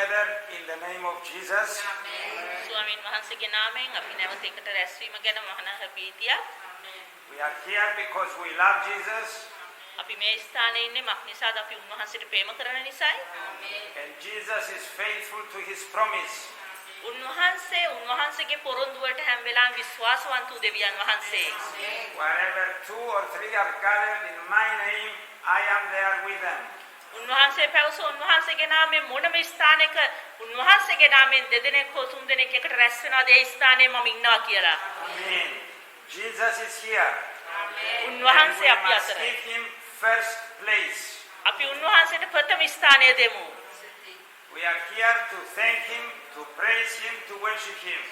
together in the name of Jesus. ස්වාමීන් වහන්සේගේ නාමයෙන් අපි නැවත එකට රැස්වීම ගැන මහාන ප්‍රීතියක්. We are here because we love Jesus. අපි මේ ස්ථානයේ ඉන්නේ මක් නිසාද අපි උන්වහන්සේට ප්‍රේම කරන නිසායි. And Jesus is faithful to his promise. උන්වහන්සේගේ පොරොන්දුවට හැම වෙලාවෙම විශ්වාසවන්ත වූ දෙවියන් වහන්සේ. Wherever 2 or 3 are gathered in my name, I am there with them. උන්වහන්සේ පැවස උන්වහන්සේගේ නාමයෙන් මොනම ස්ථානයක උන්වහන්සේගේ නාමයෙන් දෙදෙනෙක් හෝ තුන් දෙනෙක් එකට රැස් වෙනවාද ඒ ස්ථානයේ මම ඉන්නවා කියලා. Amen. Jesus is here. උන්වහන්සේ අපි අතර. Give him first place. අපි උන්වහන්සේට ප්‍රථම ස්ථානය දෙමු. We are here to thank him, to praise him, to worship him.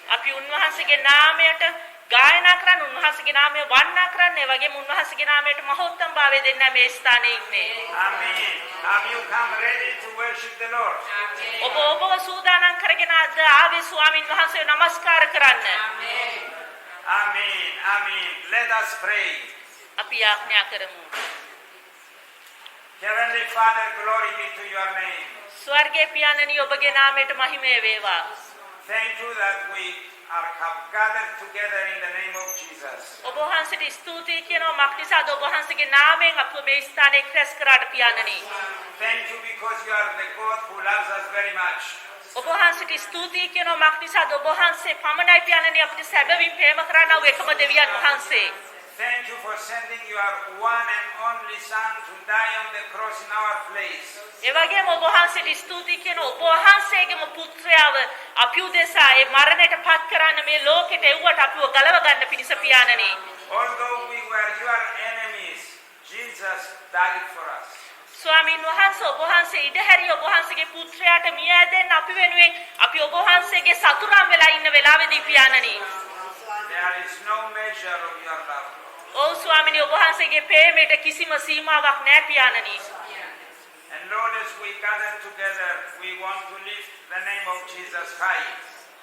අපි උන්වහන්සේගේ නාමයට ගායනා කරන්න උන්වහන්සේගේ නාමය වන්දනා කරන්න ඒ වගේම උන්වහන්සේගේ නාමයට මහෝත්තම භාවය දෙන්න මේ ස්ථානයේ ඉන්නේ. Amen. Have you come ready to worship the Lord? ඔබ සූදානම් කරගෙන ආවේ ස්වාමීන් වහන්සේව නමස්කාර කරන්න. Amen. Amen. Let us pray. අපි යාඥා කරමු. Heavenly Father, glory be to your name. ස්වර්ගයේ පියාණනි ඔබගේ නාමයට මහිමය වේවා. Thank you that we have gathered together in the name of Jesus. ඔබ වහන්සේට ස්තුතියි කියනවා මක් නිසාද ඔබ වහන්සේගේ නාමයෙන් අප මේ ස්ථානයේ රැස් කරාට පියාණනි. Thank you because you are the God who loves us very much. ඔබ වහන්සේට ස්තුතියි කියනවා මක් නිසාද ඔබ වහන්සේ පමණයි පියාණනි අපිට සැබවින් ප්‍රේම කරනා වූ එකම දෙවියන් වහන්සේ. Thank you for sending your one and only son to die on the cross in our place. ඒ වගේම ඔබ වහන්සේට ස්තුතියි කියනවා ඔබ වහන්සේගේම පුත්‍රයාව අපි උදෙසා ඒ මරණයට පත් කරන්න මේ ලෝකෙට එව්වට අපිව ගලව ගන්න පිණිස පියාණනි. Although we were your enemies, Jesus died for us. ස්වාමීන් වහන්සේ ඔබ වහන්සේ ඉඩහැරි ඔබ වහන්සේගේ පුත්‍රයාට මිය ඇදෙන්න අපි වෙනුවෙන් අපි ඔබ වහන්සේගේ සතුරන් වෙලා ඉන්න වෙලාවේදී පියාණනි. There is no measure of your love. ඔව් ස්වාමීනි ඔබ වහන්සේගේ ප්‍රේමයට කිසිම සීමාවක් නැහැ පියාණනි. And Lord, as we gather together, we want to lift the name of Jesus high.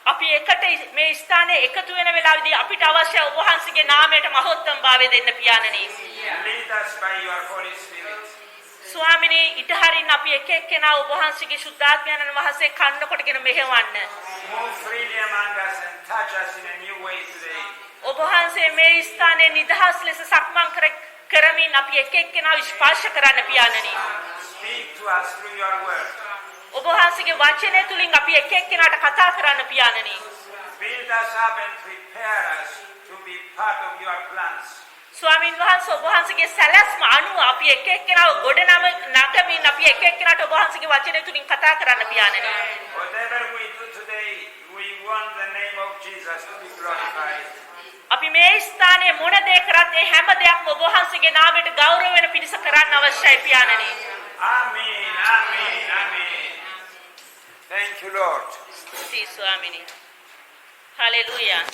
අපි එකට මේ ස්ථානයේ එකතු වෙන වෙලාවේදී අපිට අවශ්‍ය ඔබ වහන්සේගේ නාමයට මහෝත්තම භාවය දෙන්න පියාණනි. Lead us by your Holy Spirit. ස්වාමීනි ඉතහරින් අපි එක එක්කෙනා ඔබ වහන්සේගේ ශුද්ධාත්මයන් වහන්සේ කන්න කොටගෙන මෙහෙවන්න. Move freely among us and touch us in a new way today. ඔබ වහන්සේ මේ ස්ථානයේ නිදහස් ලෙස සක්මන් කරමින් අපි එක එක්කෙනා ස්පර්ශ කරන්න පියාණනි. Speak to us through your word. ඔබ වහන්සේගේ වචනය තුලින් අපි එක එක්කෙනාට කතා කරන්න පියාණනි. Build us up and prepare us to be part of your plans. ස්වාමීන් වහන්සේ ඔබ වහන්සේගේ සැලැස්ම අනුව අපි එක එක්කෙනාව ගොඩනම නගමින් අපි එක එක්කෙනාට ඔබ වහන්සේගේ වචනය තුලින් කතා කරන්න පියාණනි. Whatever we do today, we want the name of Jesus to be glorified. අපි මේ ස්ථානයේ මොන දේ කරත් ඒ හැම දෙයක්ම ඔබ වහන්සේගේ නාමයට ගෞරව වෙන පිණිස කරන්න අවශ්‍යයි පියාණනි. Amen. Amen. Amen. Thank you, Lord. ස්තුතියි ස්වාමීනි. හලෙලූයා.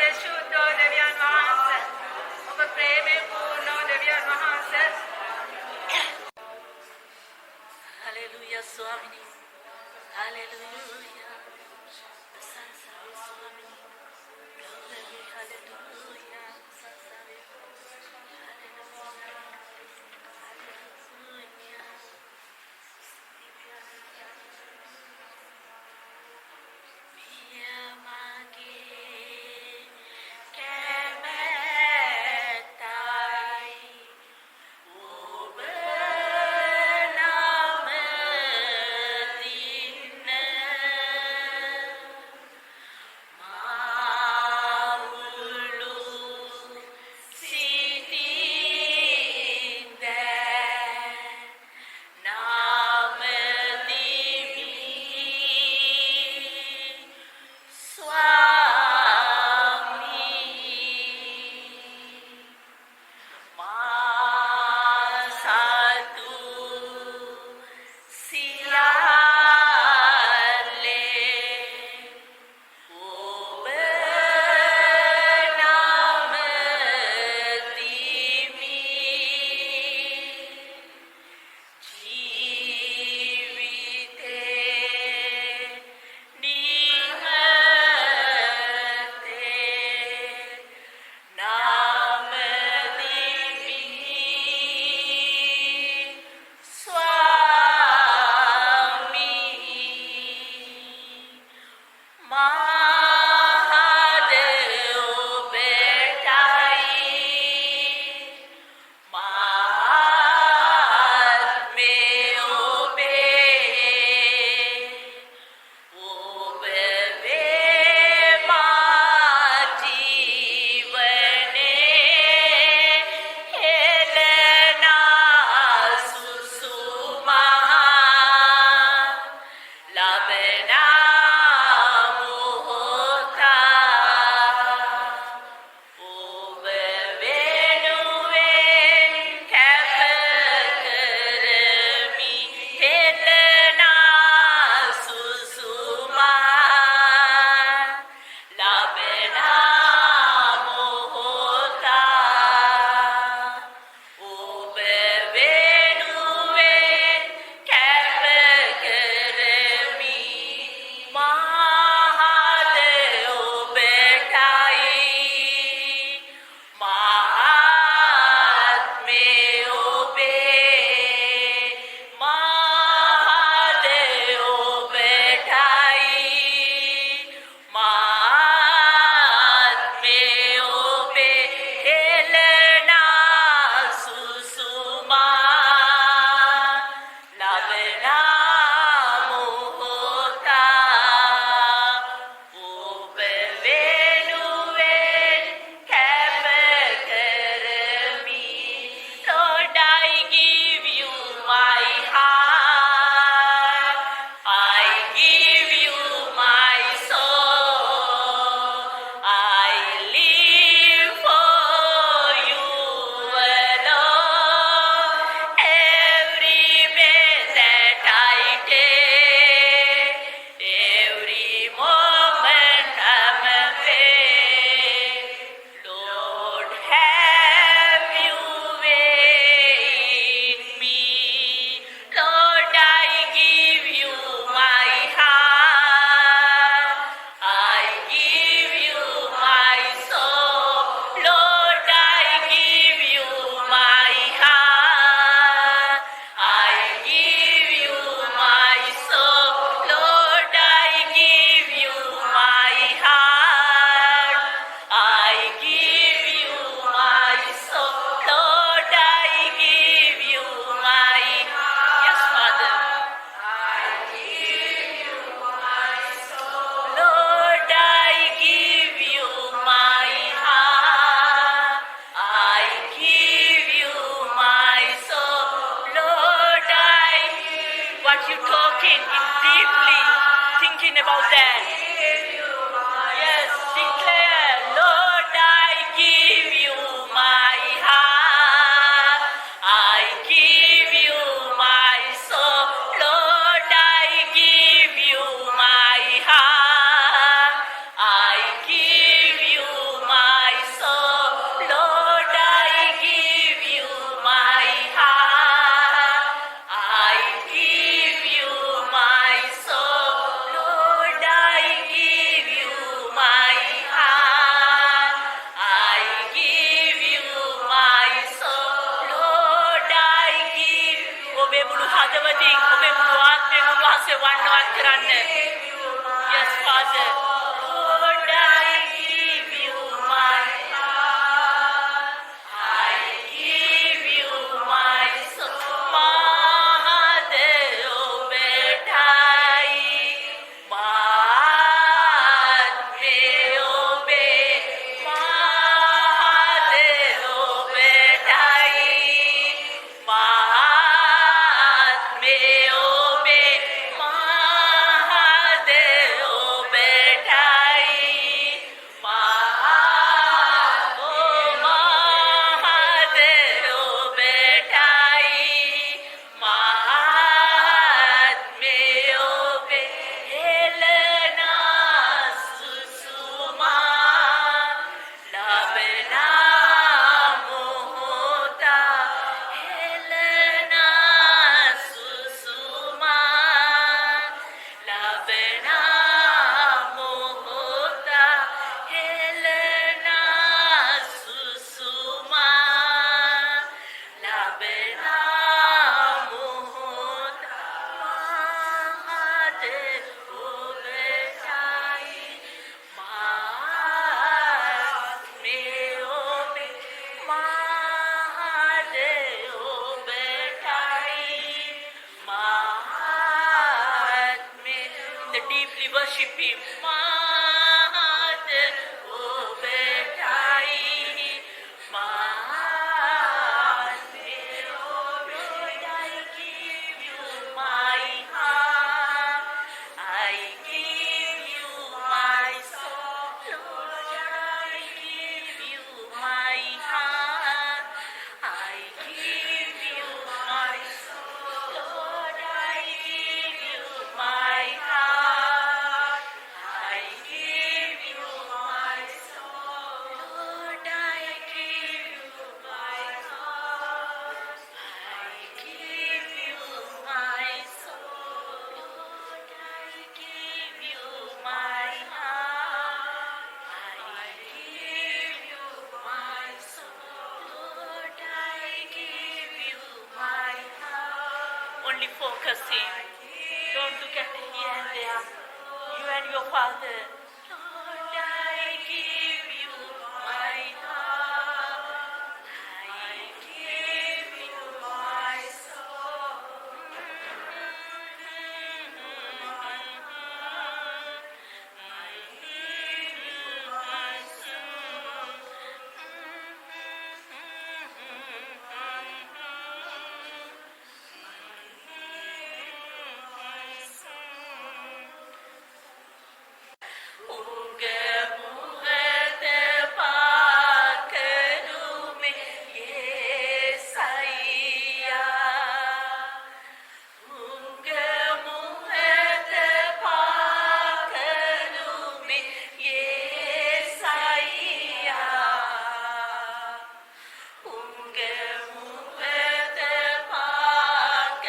වහන්සේ ශුද්ධෝ දෙවියන් වහන්සේ ඔබ ප්‍රේමේ පූර්ණෝ දෙවියන් වහන්සේ Hallelujah ස්වාමිනී Hallelujah ප්‍රශංසාව ස්වාමිනී Glory Hallelujah ප්‍රශංසාව and your Father. Lord, I give you my heart. I give you my soul. I give you my soul. உங்க முகத்தை பார்க்கணுமே ஏசையா. உங்க முகத்தை பார்க்கணுமே ஏசையா. உங்க முகத்தை பார்க்கணுமே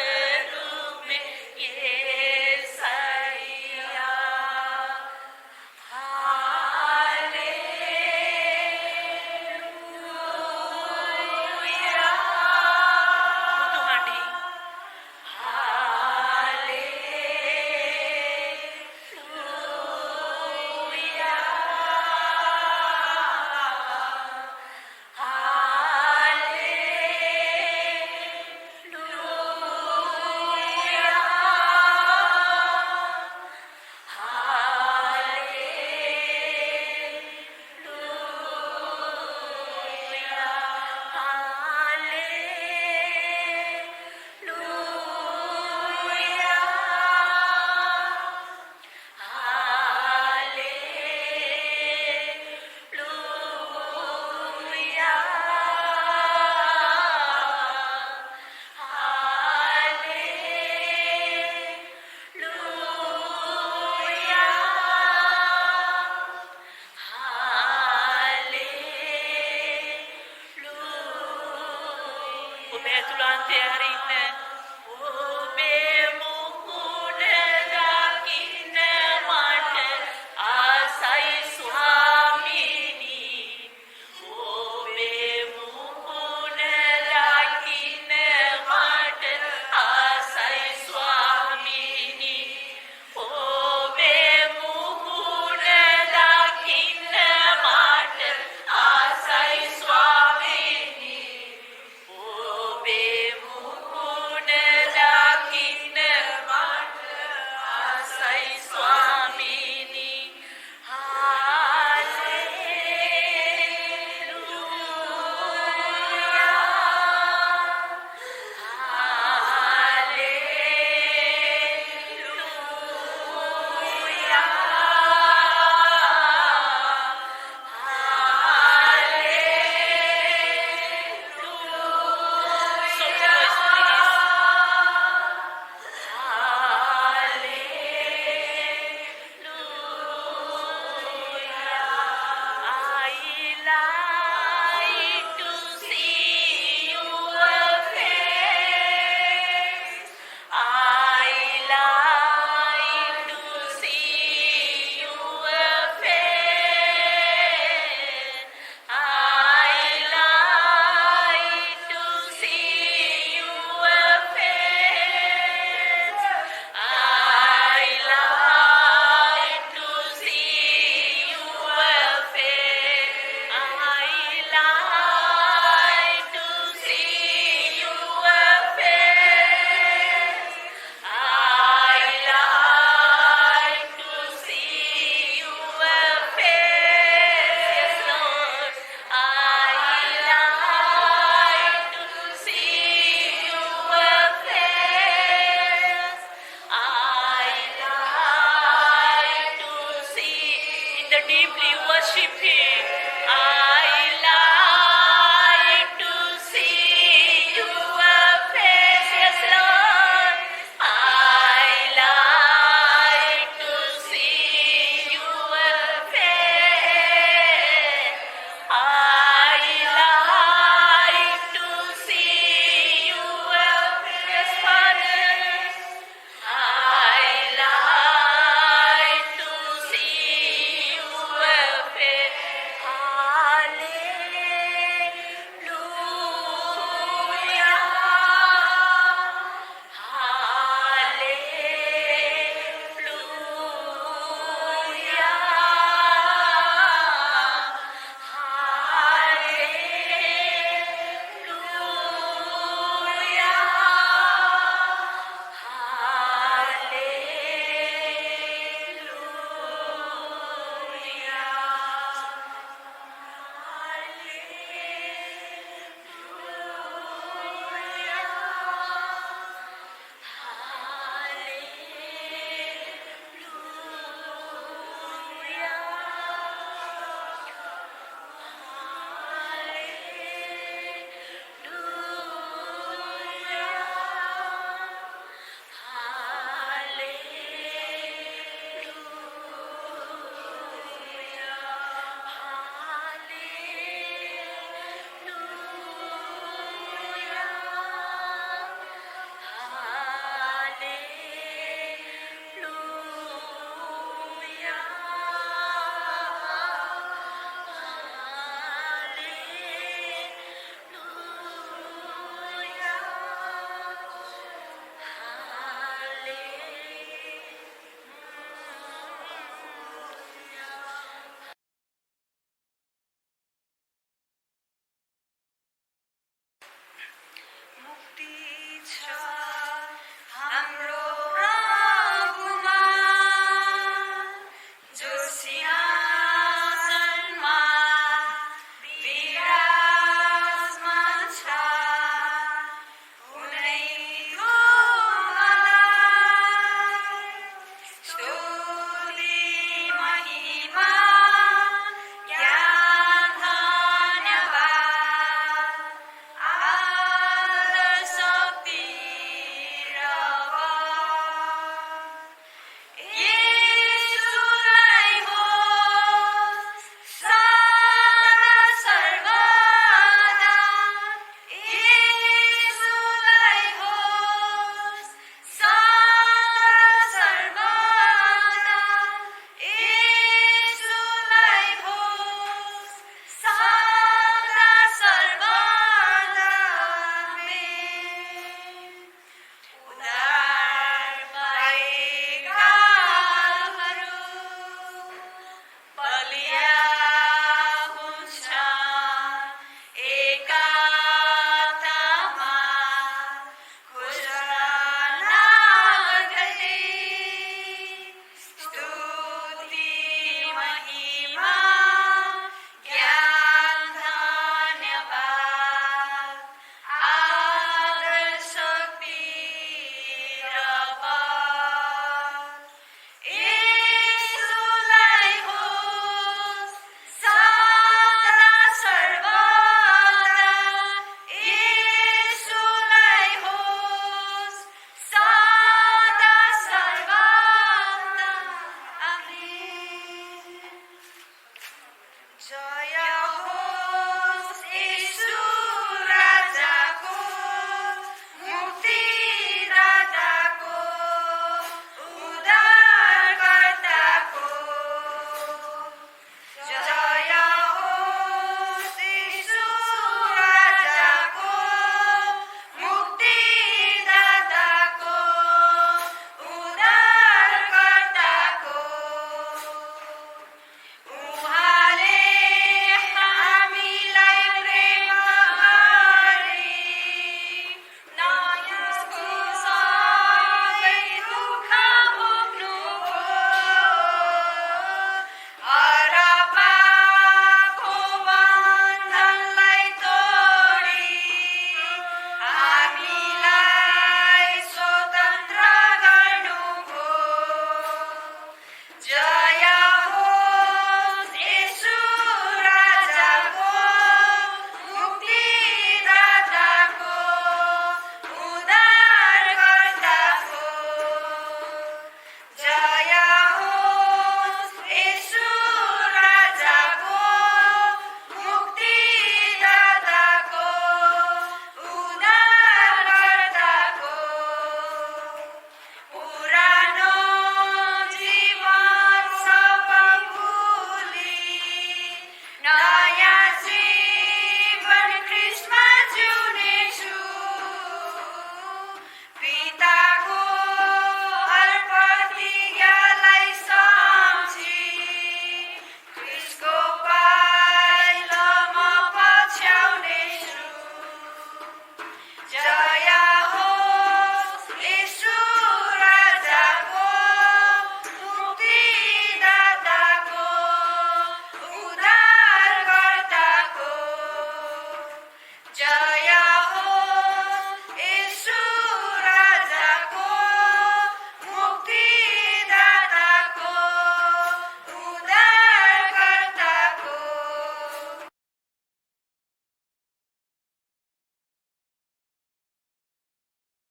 ஏசையா. முத்துமாண்டி. ඔබේ ඇතුළාන්තය හරින්න. ඔබේ මුහුණ දකින්න මට ආසයි ස්වාමීනි. ඔබේ මුහුණ දකින්න මට ආසයි ස්වාමීනි. ඔබේ මුහුණ දකින්න මට ආසයි ස්වාමීනි. ඔබේ මුහුණ දකින්න මට ආසයි ස්වාමීනි. Deeply worship Him. I like to see Your face, yes Lord. I like to see Your face. I like to see Your face, Father. I like to see Your face.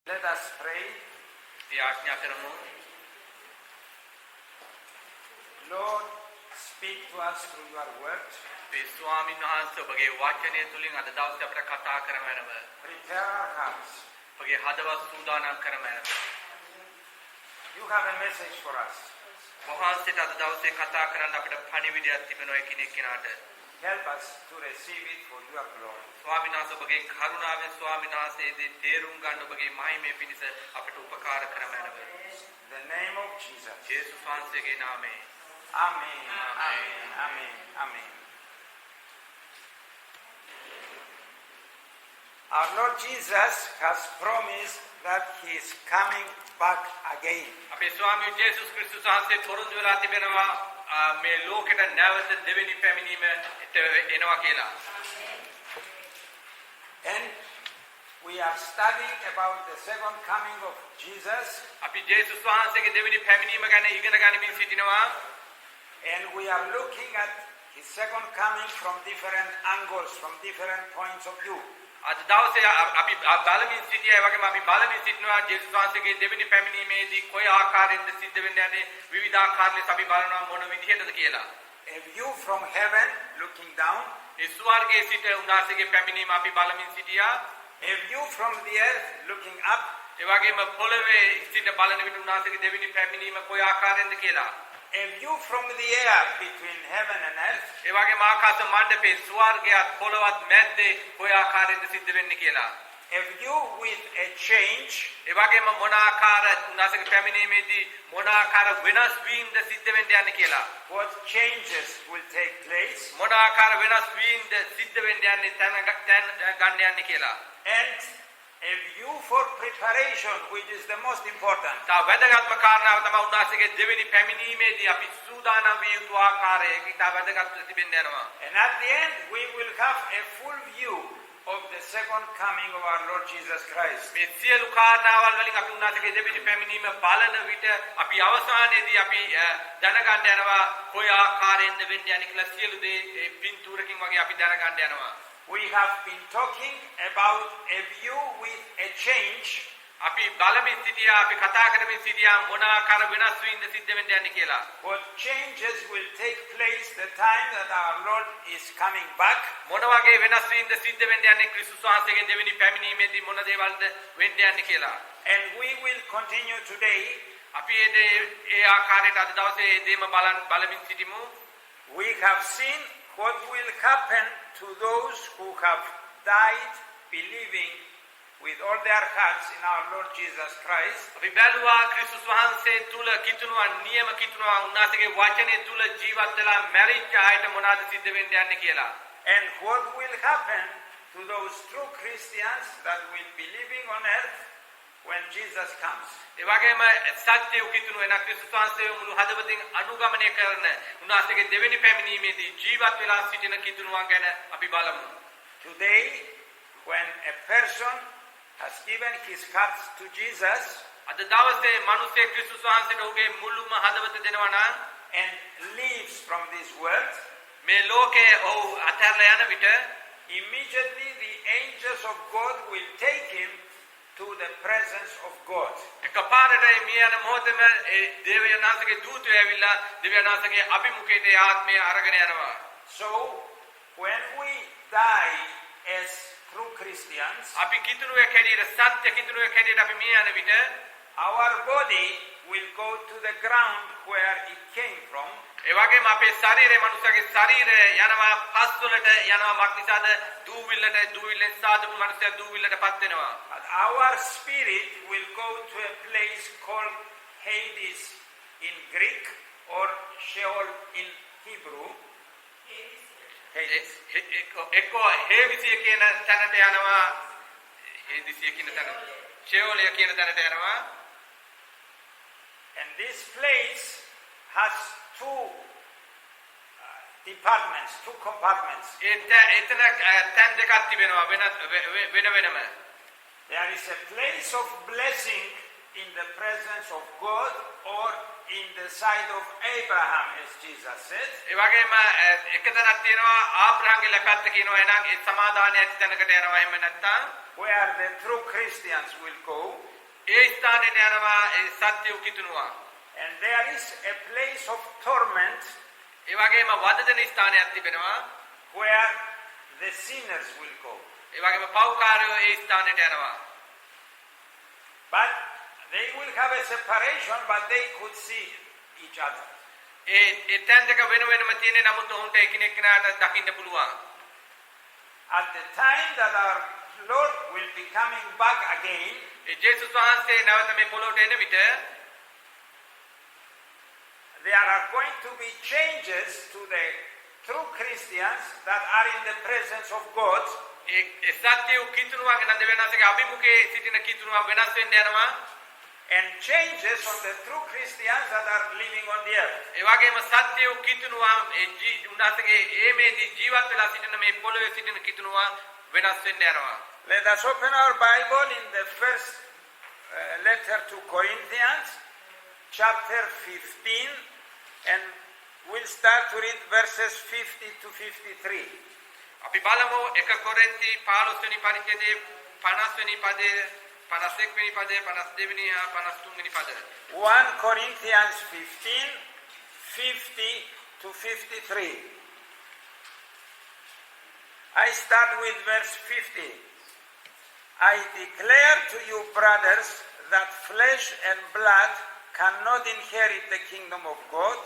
Let us pray. याचना करमु Lord, speak to us through your word. මේ ස්වාමීන් වහන්සේ ඔබගේ වචනය තුලින් අද දවසේ අපට කතා කරමු. Prepare our hearts. ඔබගේ හදවත් සූදානම් කරමු. You have a message for us. වහන්සේට අද දවසේ කතා කරන්න අපිට පණිවිඩයක් තිබෙනවා එකිනෙක කෙනාට. Help us to receive it for your glory. ස්වාමීන් වහන්සේ ඔබගේ කරුණාවෙන් ස්වාමීන් වහන්සේදී තේරුම් ගන්න ඔබගේ මහිමේ පිණිස අපට උපකාර කරමු. In the name of Jesus. යේසුස් වහන්සේගේ නාමයෙන්. Amen. Amen. Amen. Amen. Our Lord Jesus has promised that He is coming back again. අපේ ස්වාමී ජේසුස් ක්‍රිස්තුස් වහන්සේ පොරොන්දු වෙලා තිබෙනවා මේ ලෝකෙට නැවත දෙවෙනි පැමිණීමට එනවා කියලා. And we are studying about the second coming of Jesus. අපි ජේසුස් වහන්සේගේ දෙවෙනි පැමිණීම ගැන ඉගෙන ගනිමින් සිටිනවා. And we are looking at His second coming from different angles, from different points of view. අද දවසේ අපි බලමින් සිටියා ඒ වගේම අපි බලමින් සිටිනවා ජේසුස් වහන්සේගේ දෙවෙනි පැමිණීමේදී කොයි ආකාරයෙන්ද සිද්ධ වෙන්නේ යන්නේ විවිධ ආකාර ලෙස අපි බලනවා මොන විදිහටද කියලා. A view from heaven looking down. ඒ ස්වර්ගයේ සිට උන්වහන්සේගේ පැමිණීම අපි බලමින් සිටියා. A view from the earth looking up. ඒ වගේම පොළවේ සිට බලන විට උන්වහන්සේගේ දෙවෙනි පැමිණීම කොයි ආකාරයෙන්ද කියලා. A view from the air between heaven and earth. ඒ වගේම ආකාශ මණ්ඩපේ ස්වර්ගයත් පොළවත් මැද්දේ කොයි ආකාරයෙන්ද සිද්ධ වෙන්නේ කියලා. A view with a change. ඒ වගේම මොන ආකාර උන්වහන්සේගේ පැමිණීමේදී මොන ආකාර වෙනස් වීමද සිද්ධ වෙන්න යන්නේ කියලා. What changes will take place. මොන ආකාර වෙනස් වීමද සිද්ධ වෙන්න යන්නේ තැන ගන්න යන්නේ කියලා. And a view for preparation, which is the most important. තා වැදගත්ම කාරණාව තමයි උන්වහන්සේගේ දෙවෙනි පැමිණීමේදී අපි සූදානම් විය යුතු ආකාරය. ඒක තා වැදගත් තිබෙන්න යනවා. And at the end, we will have a full view of the second coming of our Lord Jesus Christ. මේ සියලු කාරණාවල් වලින් අපි උන්වහන්සේගේ දෙවෙනි පැමිණීම බලන විට අපි අවසානයේදී අපි දැනගන්න යනවා කොයි ආකාරයෙන්ද වෙන්න යන්නේ කියලා සියලු දේ පින්තූරකින් වගේ අපි දැනගන්න යනවා. We have been talking about a view with a change. අපි බලමින් සිටියා අපි කතා කරමින් සිටියා මොන ආකාර වෙනස් වීමද සිද්ධ වෙන්න යන්නේ කියලා. What changes will take place the time that our Lord is coming back. මොන වගේ වෙනස් වීමද සිද්ධ වෙන්න යන්නේ ක්‍රිස්තුස් වහන්සේගේ දෙවෙනි පැමිණීමේදී මොන දේවල්ද වෙන්න යන්නේ කියලා. And we will continue today. අපි ඒ ආකාරයට අද දවසේ ඒ දේම බලමින් සිටිමු. We have seen what will happen to those who have died believing with all their hearts in our Lord Jesus Christ. අපි බැලුවා ක්‍රිස්තුස් වහන්සේ තුල කිතුනවා නියම කිතුනවා උන්වහන්සේගේ වචනේ තුල ජීවත් වෙලා මැරිච්ච අයට මොනවද සිද්ධ වෙන්න යන්නේ කියලා. And what will happen to those true Christians that will be living on earth when Jesus comes. ඒ වගේම සත්‍ය උකිතුණු වෙන ක්‍රිස්තුස් වහන්සේ මුළු හදවතින් අනුගමනය කරන උන්වහන්සේගේ දෙවෙනි පැමිණීමේදී ජීවත් වෙලා සිටින කිතුණුවන් ගැන අපි බලමු. Today, when a person has given his heart to Jesus අද දවසේ මිනිස්සේ ක්‍රිස්තුස් වහන්සේට ඔහුගේ මුළුම හදවත දෙනවා නම් and leaves from this world, මේ ලෝකයේ ඔහු අතහැරලා යන විට immediately the angels of God will take him to the presence of God. එකපාරට මේ යන මොහොතේම ඒ දේවයන්ාසගේ දූතයෝ ඇවිල්ලා දේවයන්ාසගේ අභිමුඛයට ආත්මය අරගෙන යනවා. So when we die as true Christians, අපි කිතුණුවේ කැඩීර සත්‍ය කිතුණුවේ කැඩීර අපි මේ යන විට our body will go to the ground where it came from. ඒ වගේම අපේ ශරීරය මනුස්සයාගේ ශරීරය යනවා පස්වලට යනවා මක්නිසාද දූවිල්ලෙන් සාදපු මනුස්සයා දූවිල්ලටපත් වෙනවා. But our spirit will go to a place called Hades in Greek or Sheol in Hebrew. Hades. එක්ක හේවිසිය කියන තැනට යනවා හේදිසිය කියන තැන ෂෙෝලය කියන තැනට යනවා. And this place has two departments, two compartments. එතන තැන් දෙකක් තිබෙනවා වෙනම. There is a place of blessing in the presence of God or in the side of Abraham, as Jesus said. ඒ වගේම එක තැනක් තියෙනවා ආබ්‍රහම්ගේ ලැපැත්ත කියනවා එනං ඒ සමාදානය ඇති තැනකට යනවා එහෙම නැත්නම් where the true Christians will go. ඒ ස්ථානෙට යනවා ඒ සත්‍ය උකිතුණුවා. And there is a place of torment ඒ වගේම වදදෙන ස්ථානයක් තිබෙනවා where the sinners will go. ඒ වගේම පව්කාරයෝ ඒ ස්ථානෙට යනවා. But they will have a separation, but they could see each other. ඒ තැන් දෙක වෙනම තියෙන්නේ නමුත් ඔවුන්ට එකිනෙකාට දකින්න පුළුවන්. At the time that our Lord will be coming back again, ඒ ජේසුස් වහන්සේ නැවත මේ පොළොවට එන විට there are going to be changes to the true Christians that are in the presence of God. ඒ සත්‍ය වූ කිතුණුවන්ගේ නම් දෙවියන්සේගේ අභිමුඛයේ සිටින කිතුණුවන් වෙනස් වෙන්න යනවා. and changes on the true Christians that are living on the earth. ඒ වගේම සත්‍ය වූ කිතුණුවන් උන්වහන්සේගේ ඒමේදී ජීවත් වෙලා සිටින මේ පොළොවේ සිටින කිතුණුවන් වෙනස් වෙන්න යනවා. Let us open our Bible in the first letter to Corinthians, chapter 15, and we'll start to read verses 50 to 53. අපි බලමු 1 කොරින්ති 15 වෙනි පරිච්ඡේදයේ 50 වෙනි පදයේ 51 වෙනි පදයේ 52 වෙනි හා 53 වෙනි පද. 1 Corinthians 15, 50 to 53. I start with verse 50. I declare to you, brothers, that flesh and blood cannot inherit the kingdom of God,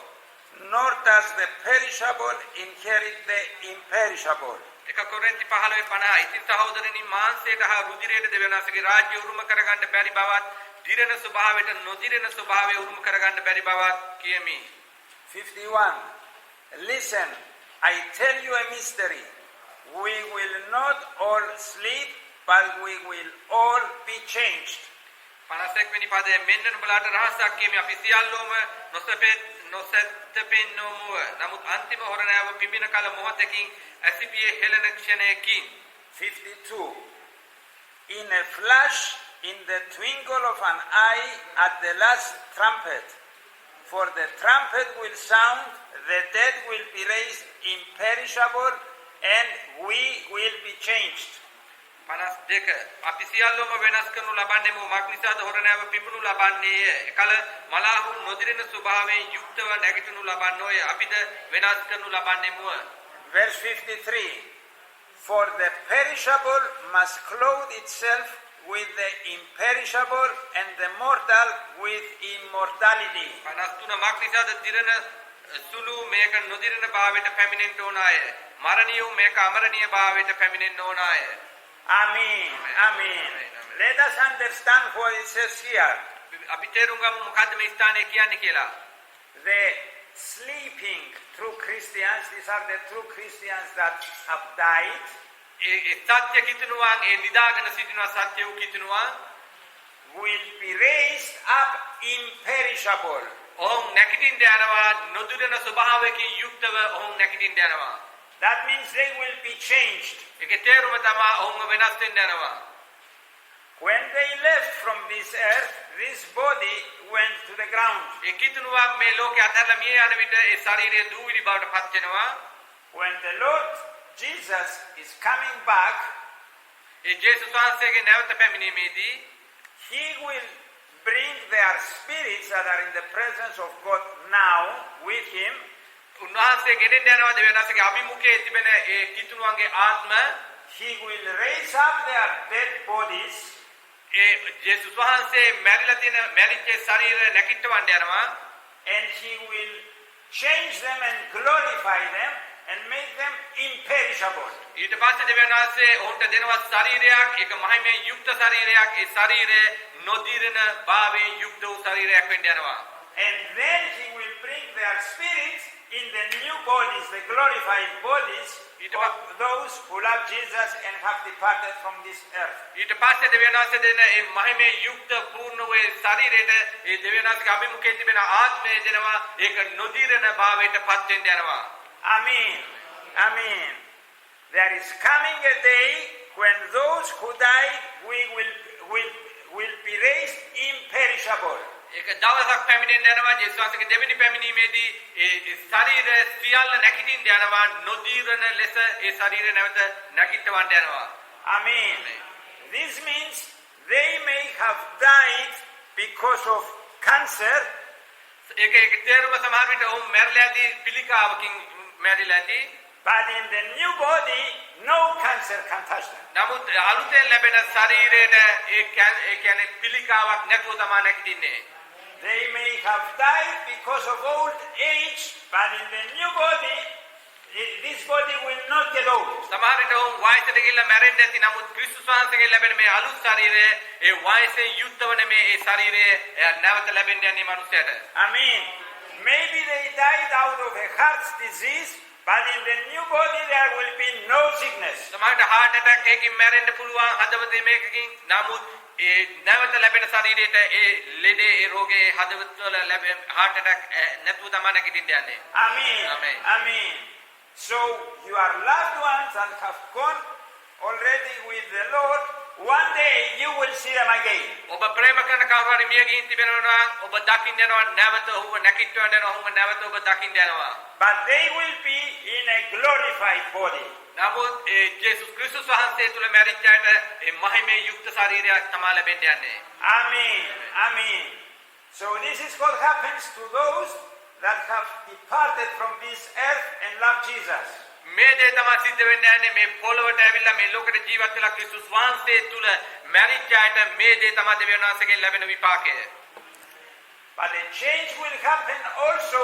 nor does the perishable inherit the imperishable. 1 කොරින්ති 15:50 ඉතින් සහෝදරනි මාංශයට හා රුධිරයට දෙවියන්සේගේ රාජ්‍ය උරුම කරගන්න බැරි බවත් දිරෙන ස්වභාවයට නොදිරෙන ස්වභාවය උරුම කරගන්න බැරි බවත් කියමි. 51. Listen, I tell you a mystery. We will not all sleep, but we will all be changed. 51 වෙනි පදයේ මෙන්න නුඹලාට රහසක් කියමි. අපි සියල්ලෝම නොසැතපෙන්නෝම නමුත් අන්තිම හොරණෑව පිඹින කල මොහොතකින් ඇසිපියේ හෙළන ක්ෂණයකින්. 52. In a flash, in the twinkle of an eye, at the last trumpet. For the trumpet will sound, the dead will be raised imperishable, and we will be changed. 52 අපි සියල්ලෝම වෙනස් කරනු ලබන්නේම මක් නිසාද හොරණෑව පිඹුණු ලබන්නේය. එකල මලාහු නොදිරෙන ස්වභාවයෙන් යුක්තව නැගිටිනු ලබන්නෝය. අපිද වෙනස් කරනු ලබන්නේම. Verse 53. For the perishable must clothe itself with the imperishable, and the mortal with immortality. 53 මක් නිසාද දිරෙන සුළු මේක නොදිරෙන භාවයට පැමිණෙන්න ඕන අය. මරණීය මේක අමරණීය භාවයට පැමිණෙන්න ඕන අය. Amen. Amen. Let us understand what it says here. අපි තේරුම් ගමු මොකද්ද මේ ස්ථානයේ කියන්නේ කියලා. The sleeping true Christians, these are the true Christians that have died. ඒ සත්‍ය කිතුණුවන් ඒ නිදාගෙන සිටින සත්‍ය වූ කිතුණුවන් will be raised up imperishable. ඔවුන් නැගිටින්න යනවා නොදිරෙන ස්වභාවයකින් යුක්තව ඔවුන් නැගිටින්න යනවා. That means they will be changed. ඒකේ තේරුම තමයි ඔවුන් වෙනස් වෙන්න යනවා. When they left from this earth, this body went to the ground. ඒ කිතුණුවන් මේ ලෝකේ අතහැරලා මිය යන විට ඒ ශරීරය දූවිලි බවට පත් වෙනවා. When the Lord Jesus is coming back, ඒ ජේසුස් වහන්සේගේ නැවත පැමිණීමේදී he will bring their spirits that are in the presence of God now with him. උන්වහන්සේ ගෙනෙන්න යනවා දෙවියන්සේගේ අභිමුඛයේ තිබෙන ඒ කිතුණුවන්ගේ ආත්ම. He will raise up their dead bodies. ඒ ජේසුස් වහන්සේ මැරිලා තියෙන මැරිච්ච ශරීරය නැගිටවන්න යනවා. And he will change them and glorify them and make them imperishable. ඊට පස්සේ දෙවියන්වහන්සේ ඔවුන්ට දෙනවා ශරීරයක්, ඒක මහිමයෙන් යුක්ත ශරීරයක්. ඒ ශරීරය නොදිරෙන භාවයෙන් යුක්ත වූ ශරීරයක් වෙන්න යනවා. And then he will bring their spirits in the new bodies, the glorified bodies of those who love Jesus and have departed from this earth. ඊට පස්සේ දෙවියන්වහන්සේ දෙන ඒ මහිමයෙන් යුක්ත පූර්ණ වේ ශරීරයට ඒ දෙවියන්වහන්සේගේ අභිමුඛයේ තිබෙන ආත්මය දෙනවා. ඒක නොදිරෙන භාවයට පත් වෙන්න යනවා. Amen. Amen. There is coming a day when those who died will be raised imperishable. ඒක දවසක් පැමිණෙන්න යනවා ජේසුස් වහන්සේගේ දෙවෙනි පැමිණීමේදී ඒ ශරීර සියල්ල නැගිටින්න යනවා නොදීරන ලෙස ඒ ශරීරය නැවත නැගිටවන්න යනවා. Amen. This means they may have died because of cancer. ඒක තේරුම සමහර විට ඔවුන් මැරිලා ඇති පිළිකාවකින් මැරිලා ඇති. But in the new body, no cancer can touch them. නමුත් අලුතෙන් ලැබෙන ශරීරයට ඒ කියන්නේ පිළිකාවක් නැතුව තමයි නැගිටින්නේ. They may have died because of old age, but in the new body, this body will not get old. සමහර විට ඔවුන් වයසට ගිහිල්ලා මැරෙන්නේ නැති නමුත් ක්‍රිස්තුස් වහන්සේගෙන් ලැබෙන මේ අලුත් ශරීරය ඒ වයසෙන් යුක්තව නෙමේ ඒ ශරීරය නැවත ලැබෙන්නේ යන්නේ මනුස්සයට. Amen. Maybe they died out of a heart disease, But in the new body there will be no sickness. සමහරට heart attack එකකින් මැරෙන්න පුළුවන් හදවතේ මේකකින්. නමුත් ඒ නැවත ලැබෙන ශරීරයට ඒ ලෙඩේ ඒ රෝගේ හදවත වල ලැබෙන heart attack නැතුව තමයි නැගිටින්න යන්නේ. Amen. Amen. Amen. So your loved ones that have gone already with the Lord, one day you will see them again. ඔබ ප්‍රේම කරන කවුරු හරි මිය ගිහින් තිබෙනවා නම් ඔබ දකින්න යනවා නැවත ඔහුව නැගිටවන්න යනවා ඔහුව නැවත ඔබ දකින්න යනවා. But they will be in a glorified body. නමුත් ඒ ජේසුස් ක්‍රිස්තුස් වහන්සේ තුල මැරිච්ච අයට ඒ මහිමේ යුක්ත ශරීරයක් තමයි ලැබෙන්න යන්නේ. Amen. Amen. So this is what happens to those that have departed from this earth and love Jesus. මේ දේ තමයි සිද්ධ වෙන්න යන්නේ මේ පොළොවට ඇවිල්ලා මේ ලෝකෙට ජීවත් වෙලා ක්‍රිස්තුස් වහන්සේ තුල මැරිච්ච අයට මේ දේ තමයි දෙවියන් වහන්සේගෙන් ලැබෙන විපාකය. But a change will happen also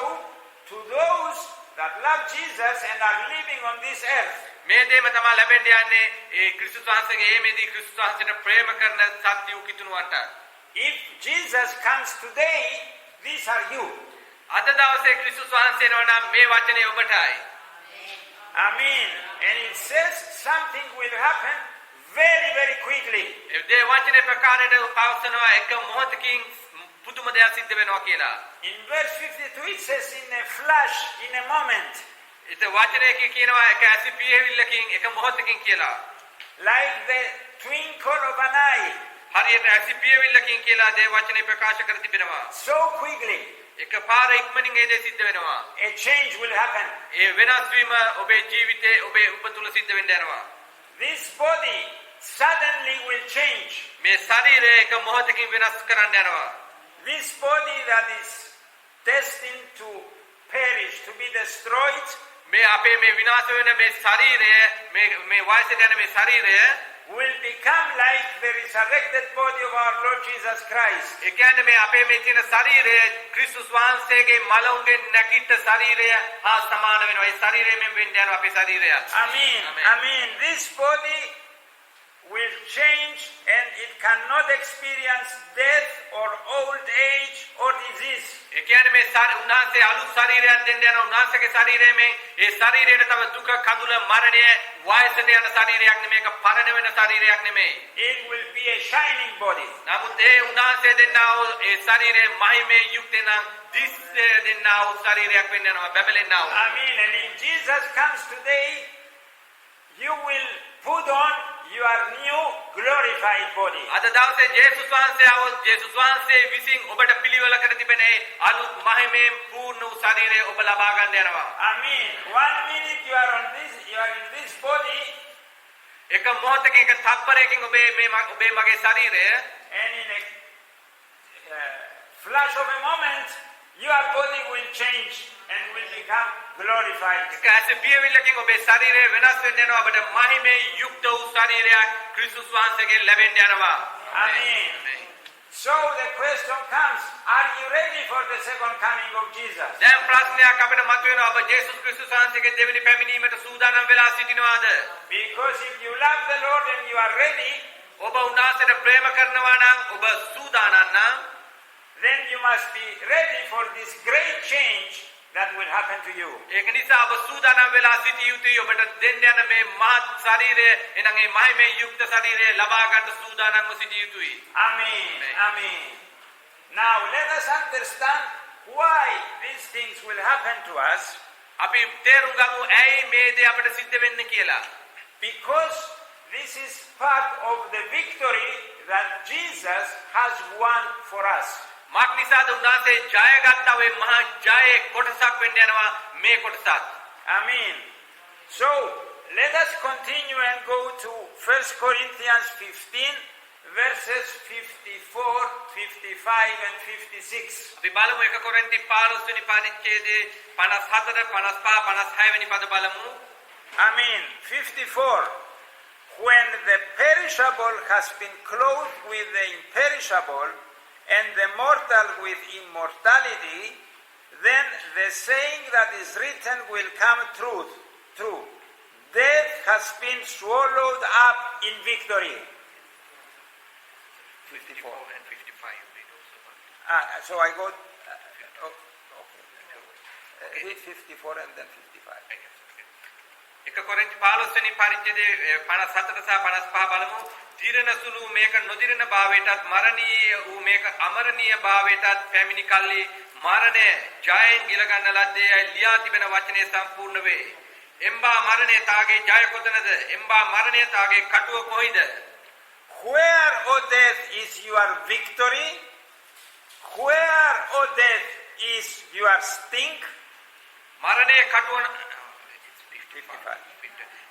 to those that love Jesus and are living on this earth. මේ දේම තමයි ලැබෙන්න යන්නේ ඒ ක්‍රිස්තුස් වහන්සේගේ මේදී ක්‍රිස්තුස් වහන්සේට ප්‍රේම කරන සත්‍ය උකිතුණුවන්ට. If Jesus comes today, these are you. අද දවසේ ක්‍රිස්තුස් වහන්සේ එනවා නම් මේ වචනේ ඔබටයි. Amen. And it says something will happen very, very quickly. ඒ දේ වචනේ ප්‍රකාරයට පවසනවා එක මොහොතකින් පුදුම දෙයක් සිද්ධ වෙනවා කියලා. In verse 52 it says in a flash, in a moment. ඒත් වචනේ කියනවා එක ඇසිපියෙවිල්ලකින් එක මොහොතකින් කියලා. Like the twinkle of an eye. හරියට ඇසිපියෙවිල්ලකින් කියලා දේ වචනේ ප්‍රකාශ කර තිබෙනවා. So quickly. එක පාර ඉක්මනින් ඒ දේ සිද්ධ වෙනවා. A change will happen. ඒ වෙනස් වීම ඔබේ ජීවිතේ ඔබේ ඔබ තුල සිද්ධ වෙන්න යනවා. This body suddenly will change. මේ ශරීරය එක මොහොතකින් වෙනස් කරන්න යනවා. This body that is destined to perish, to be destroyed, මේ අපේ මේ විනාශ වෙන මේ ශරීරය මේ වයසට යන මේ ශරීරය will become like the resurrected body of our Lord Jesus Christ. ඒ කියන්නේ මේ අපේ මේ තියෙන ශරීරය ක්‍රිස්තුස් වහන්සේගේ මලවුන්ගේ නැගිට ශරීරය හා සමාන වෙනවා. ඒ ශරීරයෙන් වෙන්න යනවා අපේ ශරීරය. Amen. Amen. This body will change and it cannot experience death or old age or disease. ඒ කියන්නේ මේ උන්වහන්සේ අලුත් ශරීරයක් දෙන්න යන උන්වහන්සේගේ ශරීරයේ මේ ඒ ශරීරයට තව දුක කඳුල මරණය වයසට යන ශරීරයක් නෙමෙයි ඒක පරණ වෙන ශරීරයක් නෙමෙයි. It will be a shining body. නමුත් ඒ උන්වහන්සේ දෙන්නා වූ ඒ ශරීරයේ මහිමේ යුක්ත නම් දිස් දෙන්නා වූ ශරීරයක් වෙන්න යනවා බැබලෙන්නා වූ. Amen. And if Jesus comes today, you will put on your new glorified body. අද දවසේ ජේසුස් වහන්සේ આવොත් ජේසුස් වහන්සේ විසින් ඔබට පිළිවෙල කර තිබෙන ඒ අලුත් මහිමේ පූර්ණ වූ ශරීරය ඔබ ලබා ගන්න යනවා. Amen. 1 minute you are in this body, එක මොහොතකින් එක තත්පරයකින් ඔබේ මගේ ශරීරය and in a flash of a moment your body will change and will become glorified. එක ඇසිපියෙවිල්ලකින් ඔබේ ශරීරය වෙනස් වෙන්න යනවා. ඔබට මහිමේ යුක්ත වූ ශරීරයක් ක්‍රිස්තුස් වහන්සේගෙන් ලැබෙන්න යනවා. Amen. So the question comes, are you ready for the second coming of Jesus? දැන් ප්‍රශ්නයක් අපිට මතුවෙනවා. ඔබ ජේසුස් ක්‍රිස්තුස් වහන්සේගේ දෙවෙනි පැමිණීමට සූදානම් වෙලා සිටිනවාද? Because if you love the Lord and you are ready, ඔබ උන්වහන්සේට ප්‍රේම කරනවා නම් ඔබ සූදානම් නම් then you must be ready for this great change that will happen to you. ඒක නිසා ඔබ සූදානම් වෙලා සිටිය යුතුයි. ඔබට දෙන්න යන මේ මහත් ශරීරය එනං මේ මහිමේ යුක්ත ශරීරය ලබා ගන්න සූදානම්ව සිටිය යුතුයි. Amen. Amen. Now let us understand why these things will happen to us. අපි තේරුම් ගමු ඇයි මේ දේ අපිට සිද්ධ වෙන්නේ කියලා. Because this is part of the victory that Jesus has won for us. Mark නිසාද උන්වහන්සේ ජයගත්තා ඔය මහා ජයේ කොටසක් වෙන්න යනවා මේ කොටසත්. Amen. So let us continue and go to 1 Corinthians 15 verses 54, 55 and 56. අපි බලමු 1 කොරින්ති 15 වෙනි පරිච්ඡේදයේ 54, 55, 56 වෙනි පද බලමු. Amen. 54. When the perishable has been clothed with the imperishable and the mortal with immortality, then the saying that is written will come true. Death has been swallowed up in victory. 54 and 55 read also. So I go. Okay. Read 54 and then 55. එක කොරින්ති 15 වෙනි පරිච්ඡේදයේ 57 සහ 55 බලමු. දිරණ සුළු මේක නොදිරණ භාවයටත් මරණීය වූ මේක අමරණීය භාවයටත් පැමිණි කල්ලි මරණය ජයෙන් ගිල ගන්න ලද්දේ ලියා තිබෙන වචනේ සම්පූර්ණ වේ. එම්බා මරණය තාගේ ජය කොතනද? එම්බා මරණය තාගේ කටුව කොයිද? Where, O death, is your victory? Where, O death, is your sting? මරණය කටුව 55.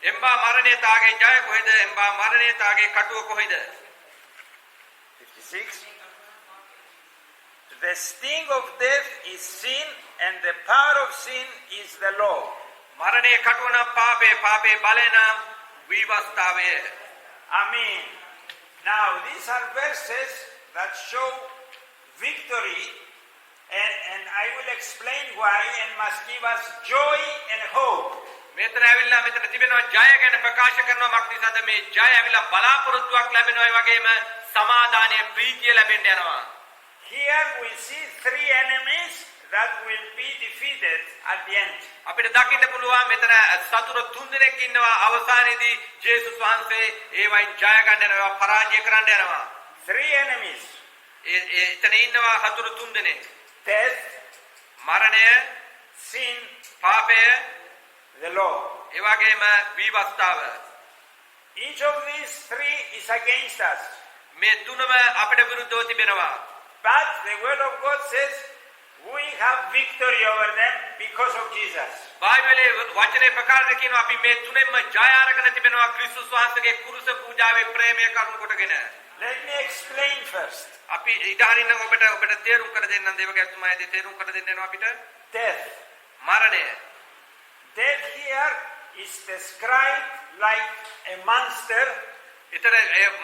එම්බා මරණය තාගේ ජය කොයිද? එම්බා මරණය තාගේ කටුව කොයිද? 56. The sting of death is sin, and the power of sin is the law. මරණය කටුව නම් පාපේ, පාපේ බලය නම් විවස්ථාවය. Amen. Now, these are verses that show victory, and I will explain why, and must give us joy and hope. මෙතන ඇවිල්ලා මෙතන තිබෙනවා ජය ගැන ප්‍රකාශ කරනවා මක් නිසාද මේ ජය ඇවිල්ලා බලාපොරොත්තුවක් ලැබෙනවා ඒ වගේම සමාදානය ප්‍රීතිය ලැබෙන්න යනවා. Here we see three enemies that will be defeated at the end. අපිට දකින්න පුළුවන් මෙතන සතුරු තුන් දෙනෙක් ඉන්නවා අවසානයේදී ජේසුස් වහන්සේ ඒවයින් ජය ගන්න යනවා පරාජය කරන්න යනවා. Three enemies. එතන ඉන්නවා සතුරු තුන් දෙනෙක්. Death, මරණය, sin, පාපය, the law. ඒ වගේම විවස්ථාව. Each of these three is against us. මේ තුනම අපිට විරුද්ධව තිබෙනවා. But the word of God says we have victory over them because of Jesus. බයිබලයේ වචනේ ප්‍රකාශ කරනවා අපි මේ තුනෙන්ම ජය අරගෙන තිබෙනවා ක්‍රිස්තුස් වහන්සේගේ කුරුස පූජාවේ ප්‍රේමය කරුණු කොටගෙන. Let me explain first. අපි ඉදාරින්න ඔබට තේරුම් කර දෙන්නම් දේවගැතුමායේදී තේරුම් කර දෙන්නවා අපිට. Death. මරණය. Death here is described like a monster. ඊතර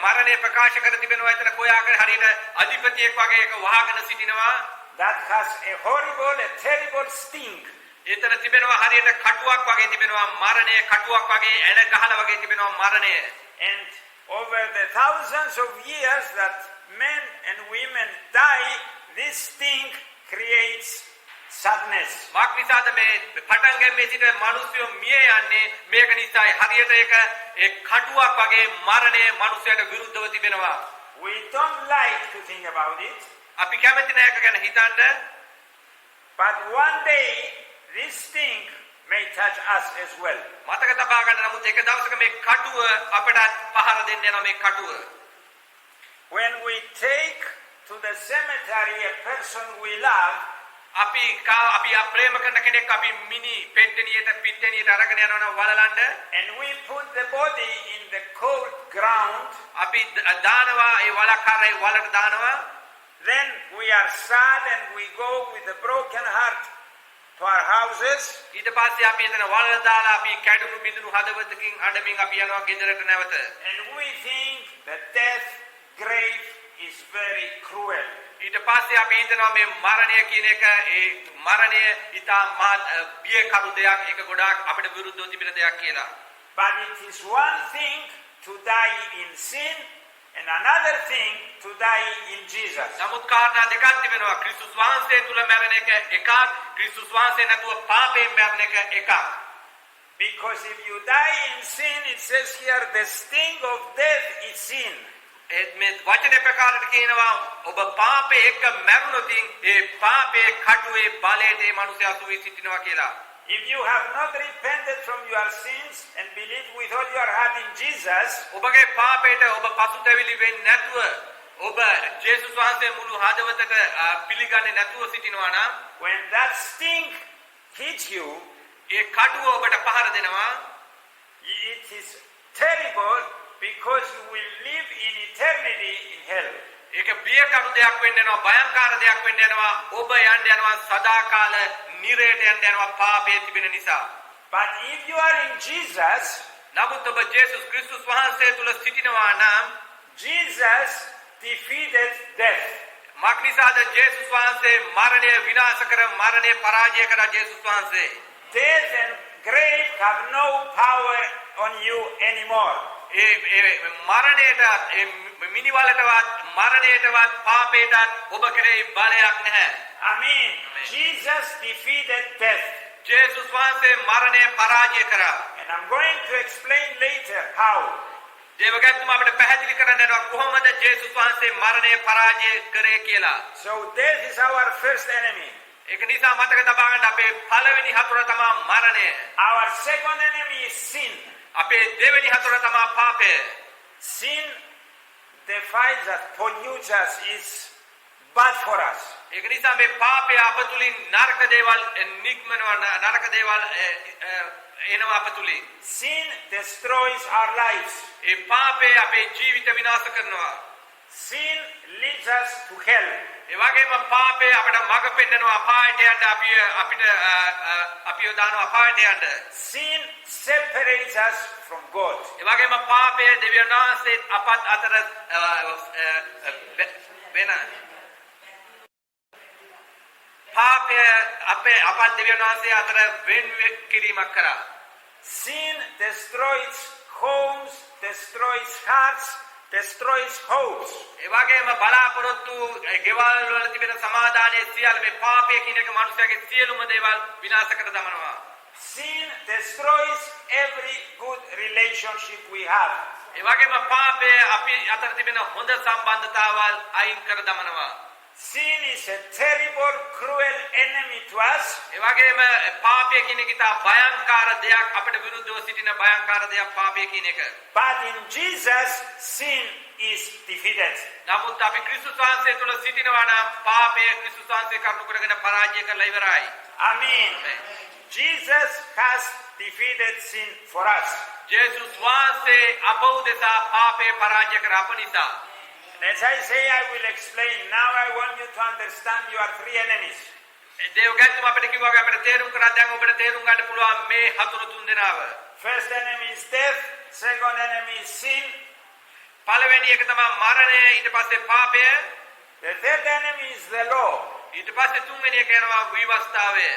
මරණය ප්‍රකාශ කර තිබෙනවා ඊතර කොයාකර හරියට අධිපතියෙක් වගේ එක වහගෙන සිටිනවා. That has a horrible, a terrible sting. ඊතර තිබෙනවා හරියට කටුවක් වගේ තිබෙනවා මරණය කටුවක් වගේ එන ගහලා වගේ තිබෙනවා මරණය. And over the thousands of years that men and women die, this sting creates sadness. මක් නිසාද මේ පටන් ගැනීම සිට මිනිස්සු මිය යන්නේ මේක නිසායි හරියට ඒක ඒ කටුවක් වගේ මරණය මිනිසයාට විරුද්ධව තිබෙනවා. We don't like to think about it. අපි කැමති නැහැ ඒක ගැන හිතන්න. But one day this sting may touch us as well. මතක තබා ගන්න නමුත් එක දවසක මේ කටුව අපට පහර දෙන්න යනවා මේ කටුව. When we take to the cemetery a person we love, අපි ප්‍රේම කරන කෙනෙක් අපි මිනි පෙට්ටනියට පිට්ටනියට අරගෙන යනවා වලලන්න. and we put the body in the cold ground, අපි දානවා ඒ වලකාරේ වලට දානවා. then we are sad and we go with a broken heart to our houses. ඊට පස්සේ අපි එතන වලල දාලා අපි කැඩුණු බිඳුණු හදවතකින් අඬමින් අපි යනවා ගෙදරට නැවත. And we think the death grave is very cruel. ඊට පස්සේ අපි හිතනවා මේ මරණය කියන එක ඒ මරණය ඊටා මහත් බියකරු දෙයක් ඒක ගොඩාක් අපිට විරුද්ධව තිබෙන දෙයක් කියලා. But it is one thing to die in sin and another thing to die in Jesus. නමුත් කාරණා දෙකක් තිබෙනවා. ක්‍රිස්තුස් වහන්සේ තුල මැරෙන එක එකක්, ක්‍රිස්තුස් වහන්සේ නැතුව පාපයෙන් මැරෙන එක එකක්. Because if you die in sin, it says here the sting of death is sin. මේ වචනේ ප්‍රකාරයට කියනවා ඔබ පාපේ එක්ක මැරුණොත් ඒ පාපේ කටුවේ බලයට ඒ මනුස්සයා සුවී සිටිනවා කියලා. If you have not repented from your sins and believed with all your heart in Jesus, ඔබගේ පාපයට ඔබ පසුතැවිලි වෙන්නේ නැතුව ඔබ ජේසුස් වහන්සේ මුළු හදවතට පිළිගන්නේ නැතුව සිටිනවා නම් when that sting hits you, ඒ කටුව ඔබට පහර දෙනවා. it is terrible because you will live in eternity in hell. ඒක බියකරු දෙයක් වෙන්න යනවා, භයංකාර දෙයක් වෙන්න යනවා. ඔබ යන්න යනවා සදාකාල නිරයට යන්න යනවා පාපයේ තිබෙන නිසා. But if you are in Jesus, නමුත් ඔබ ජේසුස් ක්‍රිස්තුස් වහන්සේ තුල සිටිනවා නම් Jesus defeated death. මක් නිසාද ජේසුස් වහන්සේ මරණය විනාශ කර මරණය පරාජය කර ජේසුස් වහන්සේ. Death and grave have no power on you anymore. මරණයට මිනිවලටවත් මරණයටවත් පාපයටත් ඔබ කෙරෙහි බලයක් නැහැ. Amen. Jesus defeated death. ජේසුස් වහන්සේ මරණය පරාජය කරා. And I'm going to explain later how. දේවගත්තුමා අපිට පැහැදිලි කරන්න යනවා කොහොමද ජේසුස් වහන්සේ මරණය පරාජය කරේ කියලා. So death is our first enemy. ඒක නිසා මතක තබා ගන්න අපේ පළවෙනි හතුර තමයි මරණය. Our second enemy is sin. අපේ දෙවෙනි හතුර තමයි පාපය. Sin defiles us, pollutes us, is bad for us. ඒක නිසා මේ පාපය අප තුලින් නරක දේවල් නික්මනවා නරක දේවල් එනවා අප තුලින්. Sin destroys our lives. ඒ පාපය අපේ ජීවිත විනාශ කරනවා. Sin leads us to hell. ඒ වගේම පාපය අපිට මඟ පෙන්නනවා අපායට යන්න අපිව දානවා අපායට යන්න. Sin separates us from God. ඒ වගේම පාපය දෙවියන් වහන්සේත් අපත් අතර වෙන පාපය අපත් දෙවියන් වහන්සේ අතර වෙන් කිරීමක් කරා. Sin destroys homes, destroys hearts, destroys hopes. ඒ වගේම බලාපොරොත්තු ගෙවල් වල තිබෙන සමාදානයේ සියල්ල මේ පාපය කියන එක මනුස්සයාගේ සියලුම දේවල් විනාශ කර දමනවා. Sin destroys every good relationship we have. ඒ වගේම පාපය අපි අතර තිබෙන හොඳ සම්බන්ධතාවල් අයින් කර දමනවා. Sin is a terrible, cruel enemy to us. ඒ වගේම පාපය කියන එක ඉතා භයංකාර දෙයක් අපිට විරුද්ධව සිටින භයංකාර දෙයක් පාපය කියන එක. But in Jesus, sin is defeated. නමුත් අපි ක්‍රිස්තුස් වහන්සේ තුළ සිටිනවා නම් පාපය ක්‍රිස්තුස් වහන්සේ කරුණු කරගෙන පරාජය කරලා ඉවරයි. Amen. Jesus has defeated sin for us. ජේසුස් වහන්සේ අප උදෙසා පාපය පරාජය කර අප නිසා. As I say, I will explain. Now I want you to understand your three enemies. දේවගත්තුම අපිට කිව්වා අපිට තේරුම් කරා දැන් ඔබට තේරුම් ගන්න පුළුවන් මේ හතුරු තුන් දෙනාව. First enemy is death. Second enemy is sin. පළවෙනි එක තමයි මරණය, ඊට පස්සේ පාපය. The third enemy is the law. ඊට පස්සේ තුන්වෙනි එක යනවා විවස්ථාවය.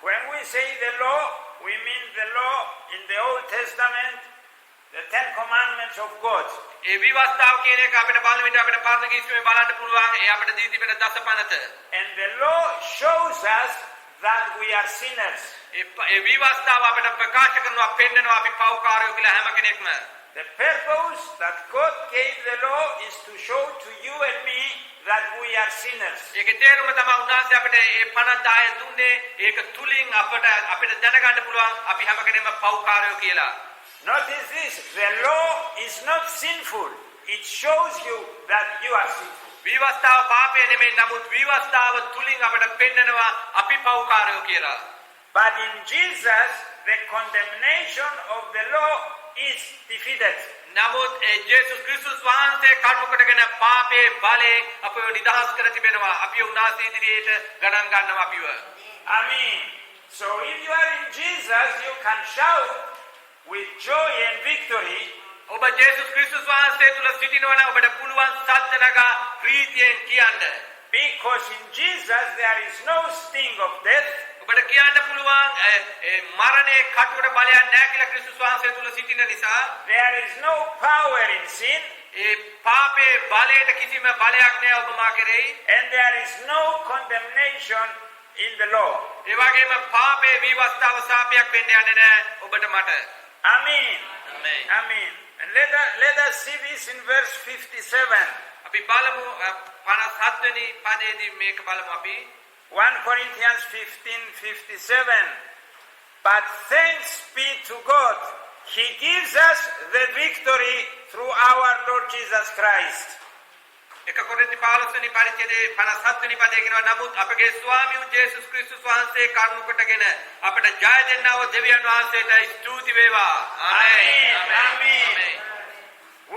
When we say the law, we mean the law in the Old Testament, the 10 commandments of God. ඒ විවස්ථාව කියන එක අපිට බලන විට අපිට පරණ කිස්මේ බලන්න පුළුවන්. ඒ අපිට දී තිබෙන දසපනත. And the law shows us that we are sinners. ඒ විවස්ථාව අපිට ප්‍රකාශ කරනවා පෙන්නනවා අපි පව්කාරයෝ කියලා හැම කෙනෙක්ම. The purpose that God gave the law is to show to you and me that we are sinners. ඒකේ තේරුම තමයි උන්වහන්සේ අපිට ඒ 50,000 දුන්නේ. ඒක තුලින් අපිට දැනගන්න පුළුවන් අපි හැම කෙනෙක්ම පව්කාරයෝ කියලා. Notice this, the law is not sinful. It shows you that you are sinful. විවස්ථාව පාපය නෙමෙයි නමුත් විවස්ථාව තුලින් අපිට පෙන්නනවා අපි පව්කාරයෝ කියලා. But in Jesus, the condemnation of the law is defeated. නමුත් ජේසුස් ක්‍රිස්තුස් වහන්සේ කරුණු කොටගෙන පාපේ බලයෙන් අපව නිදහස් කර තිබෙනවා. අපි උන්වහන්සේ ඉදිරියට ගණන් ගන්නවා අපිව. Amen. So if you are in Jesus, you can shout with joy and victory. ඔබ ජේසුස් ක්‍රිස්තුස් වහන්සේ තුල සිටිනවා නම් ඔබට පුළුවන් සද්ද නගා ප්‍රීතියෙන් කියන්න. Because in Jesus there is no sting of death. ඔබට කියන්න පුළුවන් මරණයේ කටුවට බලයක් නැහැ කියලා ක්‍රිස්තුස් වහන්සේ තුල සිටින නිසා. There is no power in sin. ඒ පාපේ බලයට කිසිම බලයක් නැහැ ඔබ මා කෙරෙහි. And there is no condemnation in the law. ඒ වගේම පාපේ විවස්ථාව සාපයක් වෙන්න යන්නේ නැහැ ඔබට මට. Amen. Amen. Amen. And let us see this in verse 57. අපි බලමු 57 වෙනි පදයේදී මේක බලමු අපි. 1 Corinthians 15:57. But thanks be to God, He gives us the victory through our Lord Jesus Christ. එක කොරින්ති 15 වෙනි පරිච්ඡේදයේ 57 වෙනි පදයේ කියනවා නමුත් අපගේ ස්වාමී වූ ජේසුස් ක්‍රිස්තුස් වහන්සේ කරුණු කොටගෙන අපට ජය දෙන්නා වූ දෙවියන් වහන්සේට ස්තුති වේවා. Amen. Amen. Amen.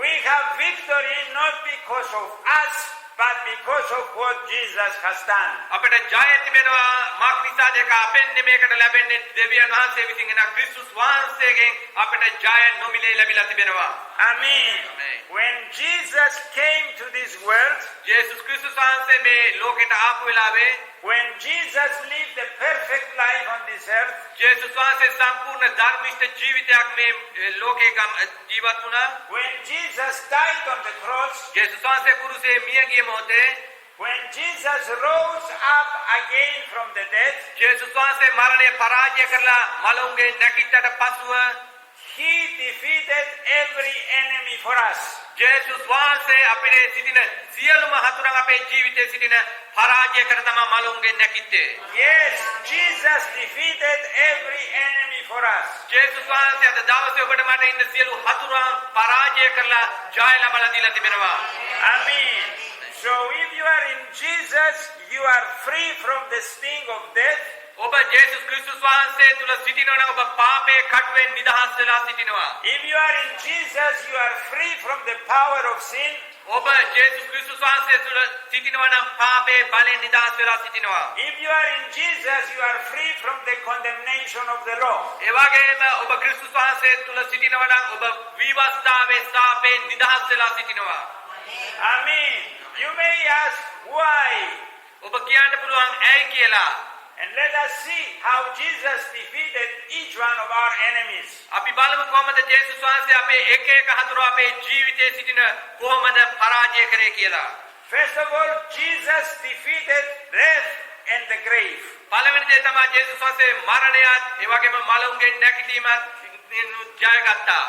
We have victory not because of us, but because of what Jesus has done. අපට ජය තිබෙනවා මාක් නිසාද ඒක අපෙන් නෙමේකට ලැබෙන්නේ දෙවියන් වහන්සේ විසින් එන ක්‍රිස්තුස් වහන්සේගෙන් අපට ජය නොමිලේ ලැබිලා තිබෙනවා. Amen. Amen. When Jesus came to this world, ජේසුස් ක්‍රිස්තුස් වහන්සේ මේ ලෝකෙට ආපු වෙලාවේ when Jesus lived a perfect life on this earth, ජේසුස් වහන්සේ සම්පූර්ණ ධර්මිෂ්ඨ ජීවිතයක් මේ ලෝකේ ජීවත් වුණා. when Jesus died on the cross, ජේසුස් වහන්සේ කුරුසේ මිය ගිය මොහොතේ When Jesus rose up again from the dead, ජේසුස් වහන්සේ මරණය පරාජය කරලා මලවුන්ගේ නැගිට්ටට පසුව he defeated every enemy for us. ජේසුස් වහන්සේ අපේ සිටින සියලුම හතුරන් අපේ ජීවිතයේ සිටින පරාජය කර තමයි මලවුන්ගේ නැගිට්ටේ. Yes, Jesus defeated every enemy for us. ජේසුස් වහන්සේ අද දවසේ ඔබට මට ඉන්න සියලු හතුරන් පරාජය කරලා ජය ලබලා දීලා තිබෙනවා. Amen. So if you are in Jesus, you are free from the sting of death. ඔබ ජේසුස් ක්‍රිස්තුස් වහන්සේ තුල සිටිනවා නම් ඔබ පාපේ කටුවෙන් නිදහස් වෙලා සිටිනවා. If you are in Jesus, you are free from the power of sin. ඔබ ජේසුස් ක්‍රිස්තුස් වහන්සේ තුල සිටිනවා නම් පාපේ බලෙන් නිදහස් වෙලා සිටිනවා. If you are in Jesus, you are free from the condemnation of the law. ඒ වගේම ඔබ ක්‍රිස්තුස් වහන්සේ තුල සිටිනවා නම් ඔබ විවස්ථාවේ සාපේ නිදහස් වෙලා සිටිනවා. Amen. You may ask why. ඔබ කියන්න පුළුවන් ඇයි කියලා. And let us see how Jesus defeated each one of our enemies. අපි බලමු කොහොමද ජේසුස් වහන්සේ අපේ එක එක හතුරු අපේ ජීවිතයේ සිටින කොහොමද පරාජය කරේ කියලා. First of all, Jesus defeated death and the grave. පළවෙනි දේ තමයි ජේසුස් වහන්සේ මරණයත් ඒ වගේම මලවුන්ගේ නැගිටීමත් ජයගත්තා.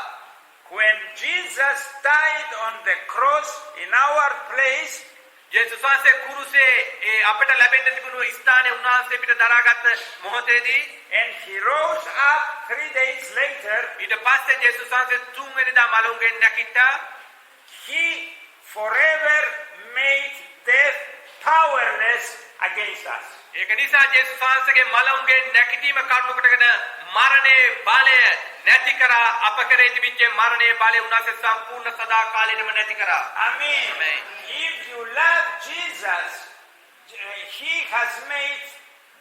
When Jesus died on the cross in our place, ජේසුස් වහන්සේ කුරුසේ අපිට ලැබෙන්න තිබුණු ස්ථානයේ උන්වහන්සේ පිට දරාගත් මොහොතේදී and he rose up 3 days later, ඊට පස්සේ ජේසුස් වහන්සේ තුන්වෙනිදා මලවුන්ගේ නැගිට්ටා. he forever made death powerless against us. ඒක නිසා ජේසුස් වහන්සේගේ මලවුන්ගේ නැගිටීම කරුණු කොටගෙන මරණයේ බලය නැති කරා අප කරේ තිබිච්ච මරණයේ බලය උන්වහන්සේ සම්පූර්ණ සදාකාලීනම නැති කරා. Amen. Amen. If you love Jesus, he has made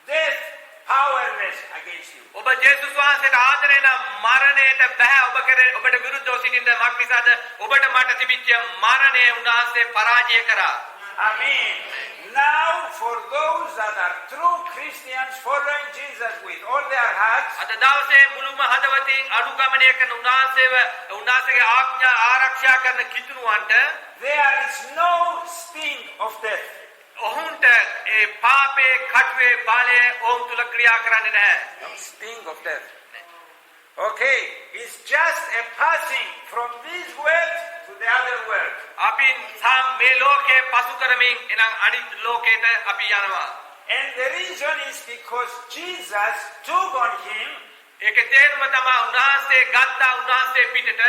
death powerless against you. ඔබ ජේසුස් වහන්සේට ආදරේ නම් මරණයට බෑ ඔබ කරේ ඔබට විරුද්ධව සිටින්න මක් නිසාද ඔබට මට තිබිච්ච මරණය උන්වහන්සේ පරාජය කරා. Amen. Now for those that are true Christians following Jesus with all their hearts, අද දවසේ මුළුම හදවතින් අනුගමනය කරන උන්වහන්සේගේ ආඥා ආරක්ෂා කරන කිතුරුවන්ට there is no sting of death. ඔවුන්ට ඒ පාපේ කටුවේ බලය ඔවුන් තුල ක්‍රියා කරන්නේ නැහැ. No sting of death. Okay, it's just a passing from this world to the other world. අපි මේ ලෝකේ පසු කරමින් එනම් අනිත් ලෝකයට අපි යනවා. And the reason is because Jesus took on him ඒක තේරුම තමයි උන්වහන්සේ ගත්තා උන්වහන්සේ පිටට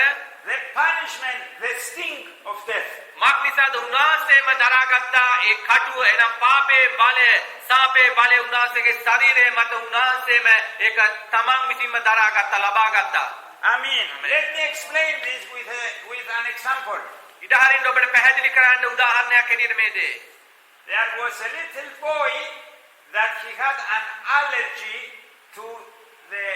the punishment, the sting of death. මක් නිසාද උන්වහන්සේම දරාගත්තා ඒ කටුව එනම් පාපේ බලය සාපේ බලය උන්වහන්සේගේ ශරීරයේ මත උන්වහන්සේම ඒක තමන් විසින්ම දරාගත්තා ලබාගත්තා. Amen. Let me explain this with an example. ඊට හරින්න ඔබට පැහැදිලි කරන්න උදාහරණයක් හැටියට මේ දේ. There was a little boy that he had an allergy to the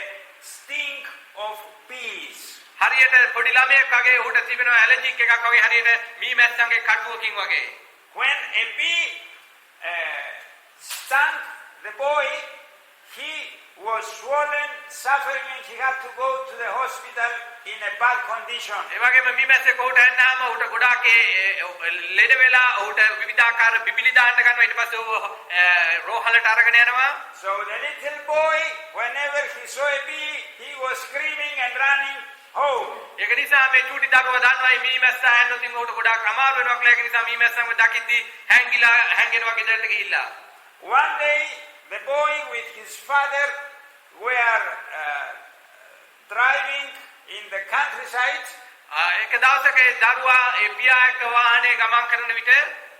sting of bees. හරියට පොඩි ළමයෙක් වගේ උට තිබෙනවා ඇලර්ජික් එකක් වගේ හරියට මී මැස්සන්ගේ කටුවකින් වගේ. When a bee stung the boy, he was swollen, suffering, and he had to go to the hospital in a bad condition. ඒ වගේම මී මැස්සෙක් උට එන්නාම උට ගොඩාක් ලෙඩ වෙලා උට විවිධාකාර බිබිලි දාන්න ගන්නවා ඊට පස්සේ රෝහලට අරගෙන යනවා. So the little boy, whenever he saw a bee, he was screaming and running home. ඒක නිසා මේ චූටි දරුවා දන්නවා මේ මී මැස්සා හැන්නොත් උට ගොඩාක් අමාරු වෙනවා කියලා ඒක නිසා මී මැස්සන්ව දකිද්දි හැංගෙනවා ගෙදරට ගිහිල්ලා. One day, the boy with his father were driving in the countryside. ඒක දවසක දරුවා ඒ පියා එක්ක වාහනේ ගමන් කරන විට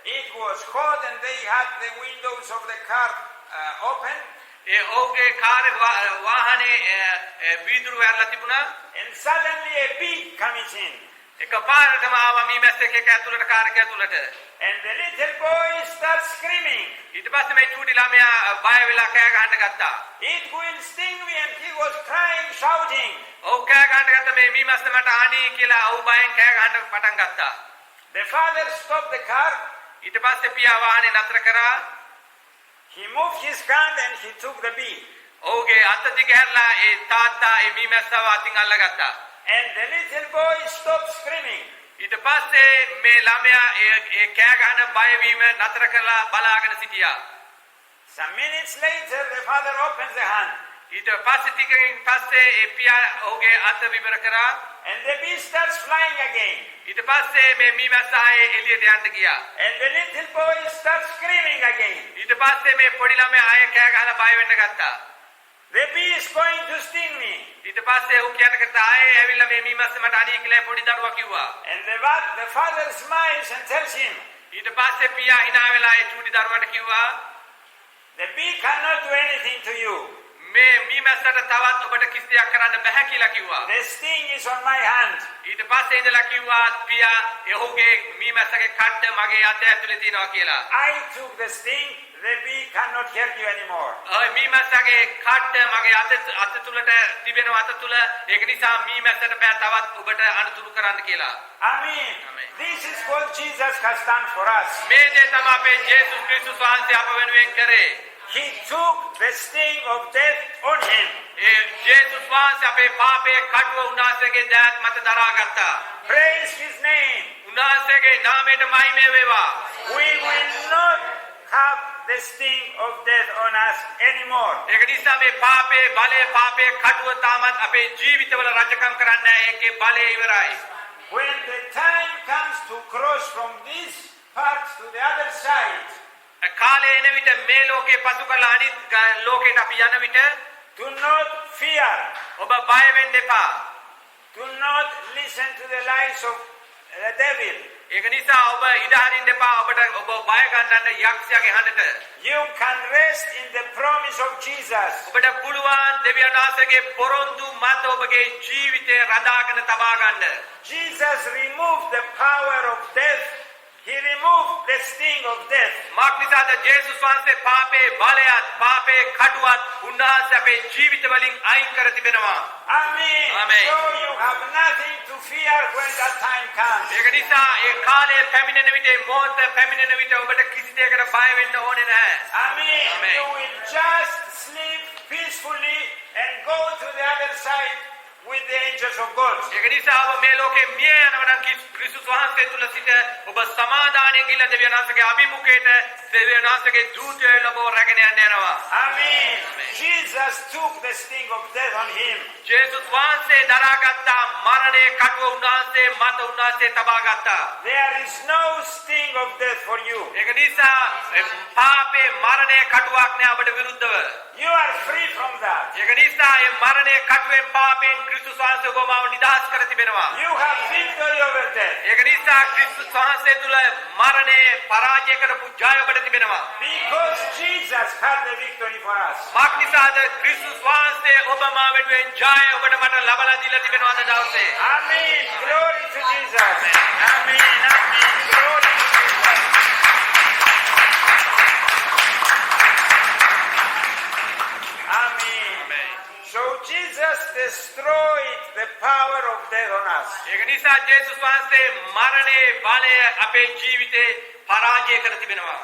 It was hot and they had the windows of the car open. ඒ ඔහුගේ කාර් වාහනේ වීදුරු වැරලා තිබුණා. And suddenly a bee comes in. එකපාරටම ආවා මී මැස්සෙක් එක ඇතුළට කාර් එක ඇතුළට. And the little boy starts screaming. ඊට පස්සේ මේ චූටි ළමයා බය වෙලා කෑ ගහන්න ගත්තා. It will sting me, and he was crying, shouting. ඔව් කෑ ගහන්න ගත්තා මේ මී මැස්ස මට ආනි කියලා ඔව් බයෙන් කෑ ගහන්න පටන් ගත්තා. The father stopped the car. ඊට පස්සේ පියා වාහනේ නතර කරා. He moved his hand and he took the bee. ඔහුගේ අත දිගහැරලා ඒ තාත්තා ඒ මී මැස්සව අතින් අල්ලගත්තා. And the little boy stopped screaming. ඊට පස්සේ මේ ළමයා ඒ කෑ ගහන බය වීම නතර කරලා බලාගෙන සිටියා. Some minutes later, the father opens the hand. ඊට පස්සේ ටිකකින් පස්සේ ඒ පියා ඔහුගේ අත විවර කරා. And the bee starts flying again. ඊට පස්සේ මේ මීමැස්ස ආයේ එළියට යන්න ගියා. And the little boy starts screaming again. ඊට පස්සේ මේ පොඩි ළමයා ආයේ කෑ ගහලා බය වෙන්න ගත්තා. The bee is going to sting me. ඊට පස්සේ ඔහු කියනකට ආයේ ඇවිල්ලා මේ මීමැස්ස මට අඩිය කියලා පොඩි දරුවා කිව්වා. And the father smiles and tells him, ඊට පස්සේ පියා hina වෙලා ඒ චූටි දරුවාට කිව්වා the bee cannot do anything to you. මේ මීමැස්සට තවත් ඔබට කිසි දෙයක් කරන්න බෑ කියලා කිව්වා. The sting is on my hand. ඊට පස්සේ ඉඳලා කිව්වා පියා ඔහුගේ මීමැස්සගේ කට්ට මගේ අත ඇතුලේ තියෙනවා කියලා. I took the sting. The bee cannot hurt you anymore. ඔය මීමැස්සගේ කට්ට මගේ අත තුලට තිබෙනවා අත තුල. ඒක නිසා මීමැස්සට බෑ තවත් ඔබට අනුතුරු කරන්න කියලා. Amen. Amen. This is what Jesus has done for us. මේ දේ තමයි අපේ ජේසුස් ක්‍රිස්තුස් වහන්සේ අප වෙනුවෙන් කරේ. He took the sting of death on him. ඒ ජේසුස් වහන්සේ අපේ පාපයේ කඩුව උන්වහන්සේගේ දෑත් මත දරාගත්තා. Praise his name. උන්වහන්සේගේ නාමයට මහිමය වේවා. We will not have the sting of death on us anymore. ඒක නිසා මේ පාපයේ බලය පාපයේ කඩුව තාමත් අපේ ජීවිතවල රජකම් කරන්නේ නැහැ. ඒකේ බලය ඉවරයි. When the time comes to cross from this part to the other side, කාලය එන විට මේ ලෝකේ පසු කරලා අනිත් ලෝකයට අපි යන විට do not fear. ඔබ බය වෙන්න එපා. Do not listen to the lies of the devil. ඒක නිසා ඔබ ඉඩ හරින්න එපා. ඔබ බය ගන්නන්න යක්ෂයාගේ හඬට. You can rest in the promise of Jesus. ඔබට පුළුවන් දෙවියන් වහන්සේගේ පොරොන්දු මත ඔබගේ ජීවිතය රඳාගෙන තබා ගන්න. Jesus removed the power of death. He removed the sting of death. මාක්නිසාද ජේසුස් වහන්සේ පාපේ බලයත් පාපේ කඩුවත් උන්වහන්සේ අපේ ජීවිත වලින් අයින් කර තිබෙනවා. Amen. Amen. So you have nothing to fear when that time comes. ඒක නිසා ඒ කාලය පැමිණෙන විට මොහොත පැමිණෙන විට ඔබට කිසි දෙයකට බය වෙන්න ඕනේ නැහැ. Amen. Amen. You will just sleep peacefully and go to the other side with the angels of God. ඒක නිසා ඔබ මේ ලෝකේ මිය යනවා නම් ක්‍රිස්තුස් වහන්සේ තුල සිට ඔබ සමාදානයෙන් ගිහිල්ලා දෙවියන් වහන්සේගේ අභිමුඛයට දෙවියන් වහන්සේගේ දූතයෝ ලබව රැගෙන යන්න යනවා. Amen. Jesus took the sting of death on him. ජේසුස් වහන්සේ දරාගත්තා මරණයේ කටුව උන්වහන්සේ මත උන්වහන්සේ තබාගත්තා. There is no sting of death for you. ඒක නිසා පාපේ මරණයේ කටුවක් නෑ ඔබට විරුද්ධව. You are free from that. ඒක නිසා මේ මරණයේ කටුවෙන් පාපෙන් ක්‍රිස්තුස් වහන්සේ ඔබව නිදහස් කර තිබෙනවා. You have victory over death. ඒක නිසා ක්‍රිස්තුස් වහන්සේ තුල මරණය පරාජය කරපු ජය ඔබට තිබෙනවා. Because Jesus had the victory for us. මාක්නිසාද ක්‍රිස්තුස් වහන්සේ ඔබ මා වෙනුවෙන් ජය ඔබට මට ලබලා දීලා තිබෙනවා අද දවසේ. Amen. Glory to Jesus. Amen. Amen. Glory to Jesus. Amen. So Jesus destroyed the power of death on us. ඒක නිසා ජේසුස් වහන්සේ මරණයේ බලය අපේ ජීවිතේ පරාජය කර තිබෙනවා.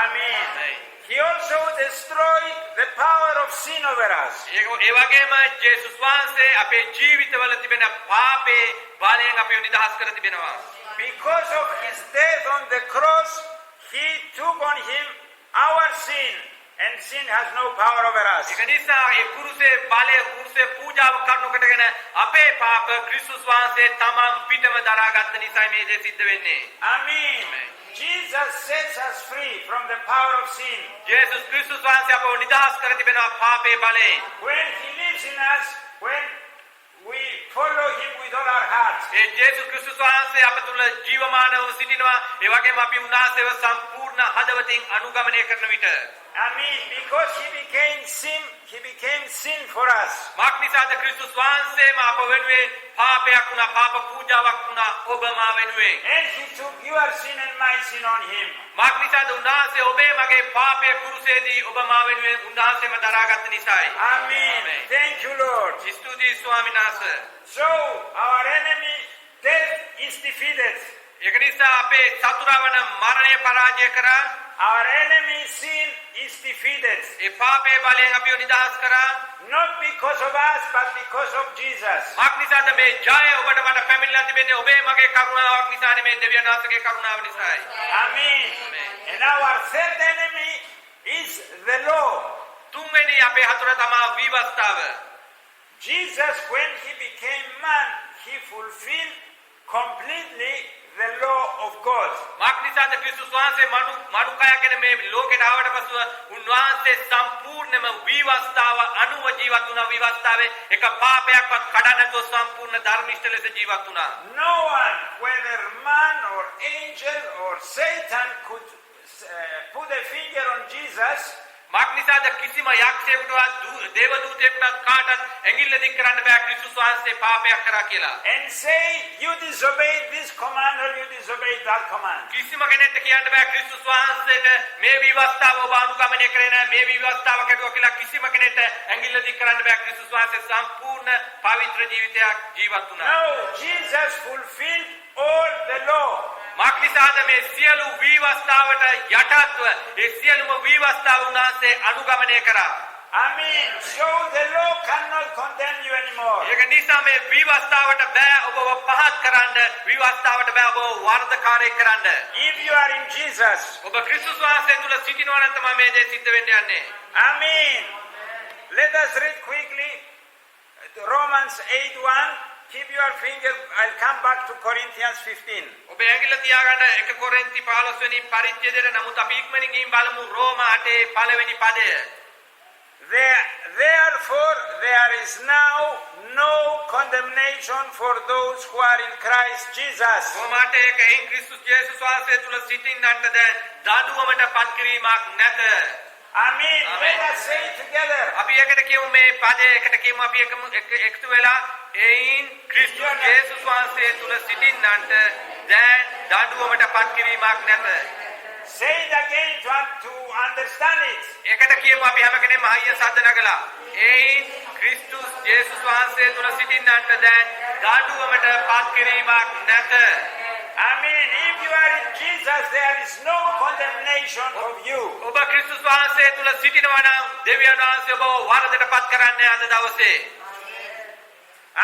Amen. He also destroyed the power of sin over us. ඒ වගේම ජේසුස් වහන්සේ අපේ ජීවිතවල තිබෙන පාපේ බලයෙන් අපිව නිදහස් කර තිබෙනවා. Because of his death on the cross, he took on him our sin, and sin has no power over us. ඒක නිසා ඒ කුරුසේ බලය කුරුසේ පූජාව කරනු කොටගෙන අපේ පාප ක්‍රිස්තුස් වහන්සේ තමන් පිටම දරාගත්ත නිසා මේ දේ සිද්ධ වෙන්නේ. Amen. Jesus sets us free from the power of sin. ජේසුස් ක්‍රිස්තුස් වහන්සේ අපව නිදහස් කර තිබෙනවා පාපේ බලයෙන්. When he lives in us, when we follow him with all our hearts. ඒ ජේසුස් ක්‍රිස්තුස් වහන්සේ අප තුල ජීවමානව සිටිනවා. ඒ වගේම අපි උන්වහන්සේව සම්පූර්ණ හදවතින් අනුගමනය කරන විට Amen. Because he became sin for us. මාක්නිසාද ක්‍රිස්තුස් වහන්සේම අප වෙනුවෙන් පාපයක් වුණා පාප පූජාවක් වුණා ඔබ මා වෙනුවෙන්. And he took your sin and my sin on him. මාක්නිසාද උන්වහන්සේ ඔබේ මගේ පාපයේ කුරුසේදී ඔබ මා වෙනුවෙන් උන්වහන්සේම දරාගත් නිසායි. Amen. Thank you, Lord. ස්තුතියි ස්වාමීන් වහන්සේ. So our enemy death is defeated. ඒක නිසා අපේ සතුරා වන මරණය පරාජය කරා. our enemy sin is defeated. ඒ පාපයේ බලයෙන් අපිව නිදහස් කරා. Not because of us, but because of Jesus. මක් නිසාද මේ ජය ඔබට මට පැමිණලා තිබෙන්නේ? ඔබේ මගේ කරුණාවක් නිසානේ, මේ දෙවියන් වහන්සේගේ කරුණාව නිසායි. Amen. Amen. And our third enemy is the law. තුන්වෙනි අපේ හතුර තමා විවස්ථාව. Jesus, when he became man, he fulfilled completely the law of God. මක් නිසාද ක්‍රිස්තුස් වහන්සේ මනුකයගෙන මේ ලෝකෙට ආවට පසුව උන්වහන්සේ සම්පූර්ණයෙන්ම විවස්ථාව අනුව ජීවත් වුණා. විවස්ථාවේ එක පාපයක්වත් කඩන්න නැතුව සම්පූර්ණ ධර්මිෂ්ඨ ලෙස ජීවත් වුණා. No one, whether man or angel or Satan, could put a finger on Jesus මක් නිසාද කිසිම යක්ෂයෙකුටවත් දේවදූතයෙකුටවත් කාටවත් ඇඟිල්ල දික් කරන්න බෑ ක්‍රිස්තුස් වහන්සේ පාපයක් කරා කියලා. and say, you disobeyed this command or you disobeyed that command. කිසිම කෙනෙක්ට කියන්න බෑ ක්‍රිස්තුස් වහන්සේට මේ විවස්ථාව ඔබ අනුගමනය කරේ නැහැ, මේ විවස්ථාව කැඩුවා කියලා කිසිම කෙනෙක්ට ඇඟිල්ල දික් කරන්න බෑ. ක්‍රිස්තුස් වහන්සේ සම්පූර්ණ පවිත්‍ර ජීවිතයක් ජීවත් වුණා. No, Jesus fulfilled all the law. මක් නිසාද මේ සියලු විවස්ථාවට යටත්ව ඒ සියලුම විවස්ථාව උන්වහන්සේ අනුගමනය කරා. Amen. So the law cannot condemn you anymore. ඒක නිසා මේ විවස්ථාවට බෑ ඔබව පහත් කරන්න, විවස්ථාවට බෑ ඔබව වර්ධකාරී කරන්න. If you are in Jesus. ඔබ ක්‍රිස්තුස් වහන්සේ තුල සිටිනවා නම් තමයි මේ දේ සිද්ධ වෙන්න යන්නේ. Amen. Let us read quickly Romans 8:1. Keep your finger. I'll come back to Corinthians 15. ඔබ ඇඟිල්ල තියාගන්න 1 කොරින්ති 15 වෙනි පරිච්ඡේදයට. නමුත් අපි ඉක්මනින් ගිහින් බලමු රෝම 8 පළවෙනි පදය. Therefore there is now no condemnation for those who are in Christ Jesus. රෝම 8:1 ක්‍රිස්තුස් ජේසුස් වහන්සේ තුල සිටින්නන්ට දැන් දඬුවමට පත් කිරීමක් නැත. Amen. Let us say it together. අපි එකට කියමු මේ පදේ එකට කියමු අපි එකතු වෙලා එයින් ක්‍රිස්තුස් ජේසුස් වහන්සේ තුල සිටින්නන්ට දැන් දඬුවමට පත් කිරීමක් නැත. Say it again to understand it. එකට කියමු අපි හැම කෙනෙක්ම හයිය සද්ද නගලා එයින් ක්‍රිස්තුස් ජේසුස් වහන්සේ තුල සිටින්නන්ට දැන් දඬුවමට පත් කිරීමක් නැත. Amen. If you are in Jesus, there is no condemnation of you. ඔබ ක්‍රිස්තුස් වහන්සේ තුල සිටිනවා නම් දෙවියන් වහන්සේ ඔබව වරදට පත් කරන්නේ අද දවසේ.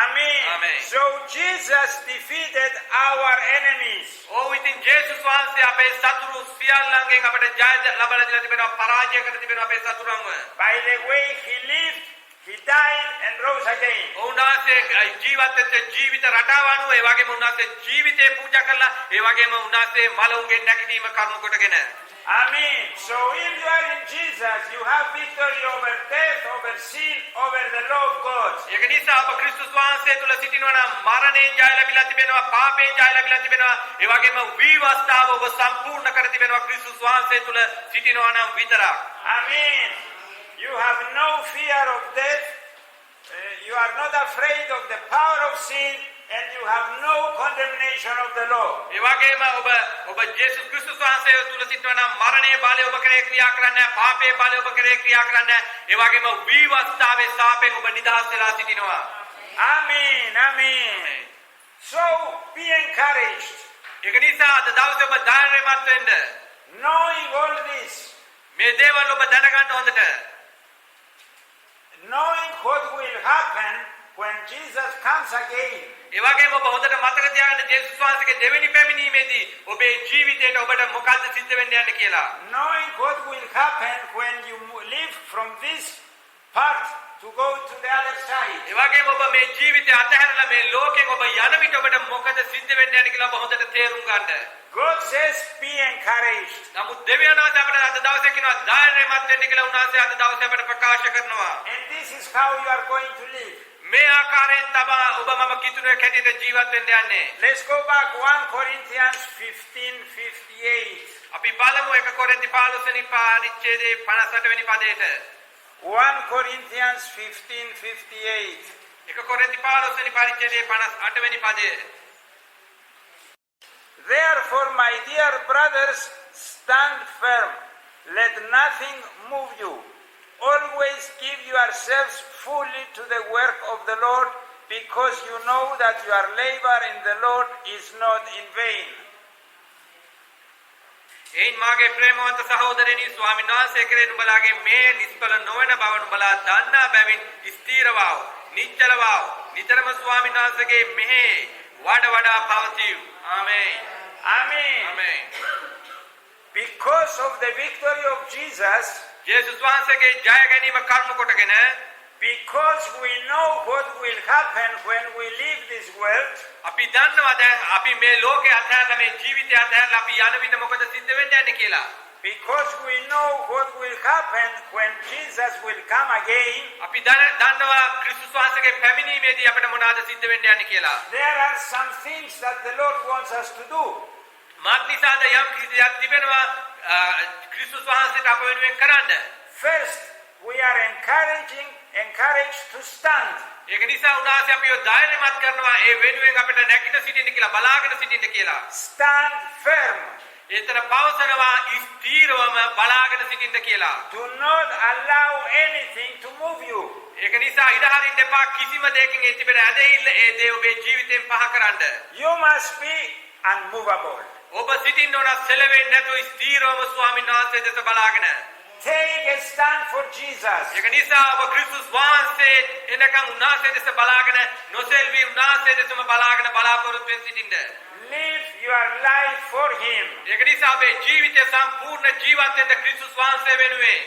Amen. Amen. So Jesus defeated our enemies. Oh, ඉතින් ජේසුස් වහන්සේ අපේ සතුරු සියල්ලන්ගෙන් අපට ජය ලබා දීලා තිබෙනවා, පරාජය කර තිබෙනවා අපේ සතුරුන්ව. By the way he lived, he died and rose again. උන්වහන්සේ ජීවත් වෙච්ච ජීවිත රටාව අනුව ඒ වගේම උන්වහන්සේ ජීවිතේ පූජා කළා, ඒ වගේම උන්වහන්සේ මලවුන්ගෙන් නැගිටීම කරුණු කොටගෙන. Amen. So if you are in Jesus, you have victory over death, over sin, over the law of God. ඒක නිසා අප ක්‍රිස්තුස් වහන්සේ තුල සිටිනවා නම් මරණයෙන් ජය ලැබිලා තිබෙනවා, පාපයෙන් ජය ලැබිලා තිබෙනවා, ඒ වගේම විවස්ථාව ඔබ සම්පූර්ණ කර තිබෙනවා ක්‍රිස්තුස් වහන්සේ තුල සිටිනවා නම් විතරක්. Amen. You have no fear of death. You are not afraid of the power of sin, and you have no condemnation of the law. ඒ වගේම ඔබ ජේසුස් ක්‍රිස්තුස් වහන්සේ තුල සිටිනවා නම් මරණයේ බලය ඔබ කරේ ක්‍රියා කරන්නේ නැහැ, පාපයේ බලය ඔබ කරේ ක්‍රියා කරන්නේ නැහැ. ඒ වගේම විවස්ථාවේ සාපෙන් ඔබ නිදහස් වෙලා සිටිනවා. Amen. Amen. So be encouraged. ඒක නිසා අද දවසේ ඔබ ධෛර්යමත් වෙන්න. Knowing all this, මේ දේවල් ඔබ දැනගන්න හොඳට. knowing what will happen when Jesus comes again. ඒ වගේම ඔබ හොඳට මතක තියාගන්න ජේසුස් වහන්සේගේ දෙවෙනි පැමිණීමේදී ඔබේ ජීවිතයට ඔබට මොකද්ද සිද්ධ වෙන්න යන්නේ කියලා. Knowing what will happen when you leave from this part to go to the other side. ඒ වගේම ඔබ මේ ජීවිතය අතහැරලා මේ ලෝකෙන් ඔබ යන විට ඔබට මොකද සිද්ධ වෙන්න යන්නේ කියලා ඔබ හොඳට තේරුම් ගන්න. God says be encouraged. නමුත් දෙවියන් වහන්සේ අපට අද දවසේ කියනවා ධෛර්යමත් වෙන්න කියලා උන්වහන්සේ අද දවසේ අපට ප්‍රකාශ කරනවා. And this is how you are going to live. මේ ආකාරයෙන් තමයි ඔබ මම කිතුනේ කැටියට ජීවත් වෙන්න යන්නේ. Let's go back 1 Corinthians 15:58. අපි බලමු 1 කොරින්ති 15 වෙනි පරිච්ඡේදයේ 58 වෙනි පදයට. 1 Corinthians 15:58. 1 කොරින්ති 15 වෙනි පරිච්ඡේදයේ 58 වෙනි පදය. Therefore, my dear brothers, stand firm. Let nothing move you. Always give yourselves fully to the work of the Lord, because you know that your labor in the Lord is not in vain. එයින් මාගේ ප්‍රේමවන්ත සහෝදරයනි ස්වාමීන් වහන්සේ කෙරෙහි නුඹලාගේ මේ නිෂ්ඵල නොවන බව නුඹලා දන්නා බැවින් ස්ථීරවව නිශ්චලවව නිතරම ස්වාමීන් වහන්සේගේ මෙහි වඩා පවතිව්. ආමේන්. Amen. ආමේන්. Because of the victory of Jesus, යේසුස් වහන්සේගේ ජය ගැනීම කරුණු කොටගෙන because we know what will happen when we leave this world, අපි දන්නවා දැන් අපි මේ ලෝකේ අතහැරලා මේ ජීවිතය අතහැරලා අපි යන විට මොකද සිද්ධ වෙන්නේ යන්නේ කියලා. because we know what will happen when Jesus will come again, අපි දන්නවා ක්‍රිස්තුස් වහන්සේගේ පැමිණීමේදී අපිට මොනවාද සිද්ධ වෙන්නේ යන්නේ කියලා. there are some things that the Lord wants us to do. මාත්‍නිසාද යම් කිසි දෙයක් තිබෙනවා ක්‍රිස්තුස් වහන්සේට අප වෙනුවෙන් කරන්න. First, we are encouraged to stand. ඒක නිසා උන්වහන්සේ අපිව ධෛර්යමත් කරනවා ඒ වෙනුවෙන් අපිට නැගිට සිටින්න කියලා බලාගෙන සිටින්න කියලා. Stand firm. ඒතර පවසනවා ස්ථීරවම බලාගෙන සිටින්න කියලා. Do not allow anything to move you. ඒක නිසා ඉඩහරින්න එපා කිසිම දෙයකින් ඒ තිබෙන ඇදහිල්ල ඒ දේ ඔබේ ජීවිතයෙන් පහ කරන්න. You must be unmovable. ඔබ සිටින්න ඕන සෙලවෙන්නේ නැතුව ස්ථීරවම ස්වාමීන් වහන්සේ දෙස බලාගෙන. Take a stand for Jesus. ඒක නිසා ඔබ ක්‍රිස්තුස් වහන්සේ එනකන් උන්වහන්සේ දෙස බලාගෙන නොසෙල්වි උන්වහන්සේ දෙසම බලාගෙන බලාපොරොත්තු වෙමින් සිටින්න. Live your life for Him. ඒක නිසා ඔබේ ජීවිතය සම්පූර්ණ ජීවත් වෙන්න ක්‍රිස්තුස් වහන්සේ වෙනුවෙන්.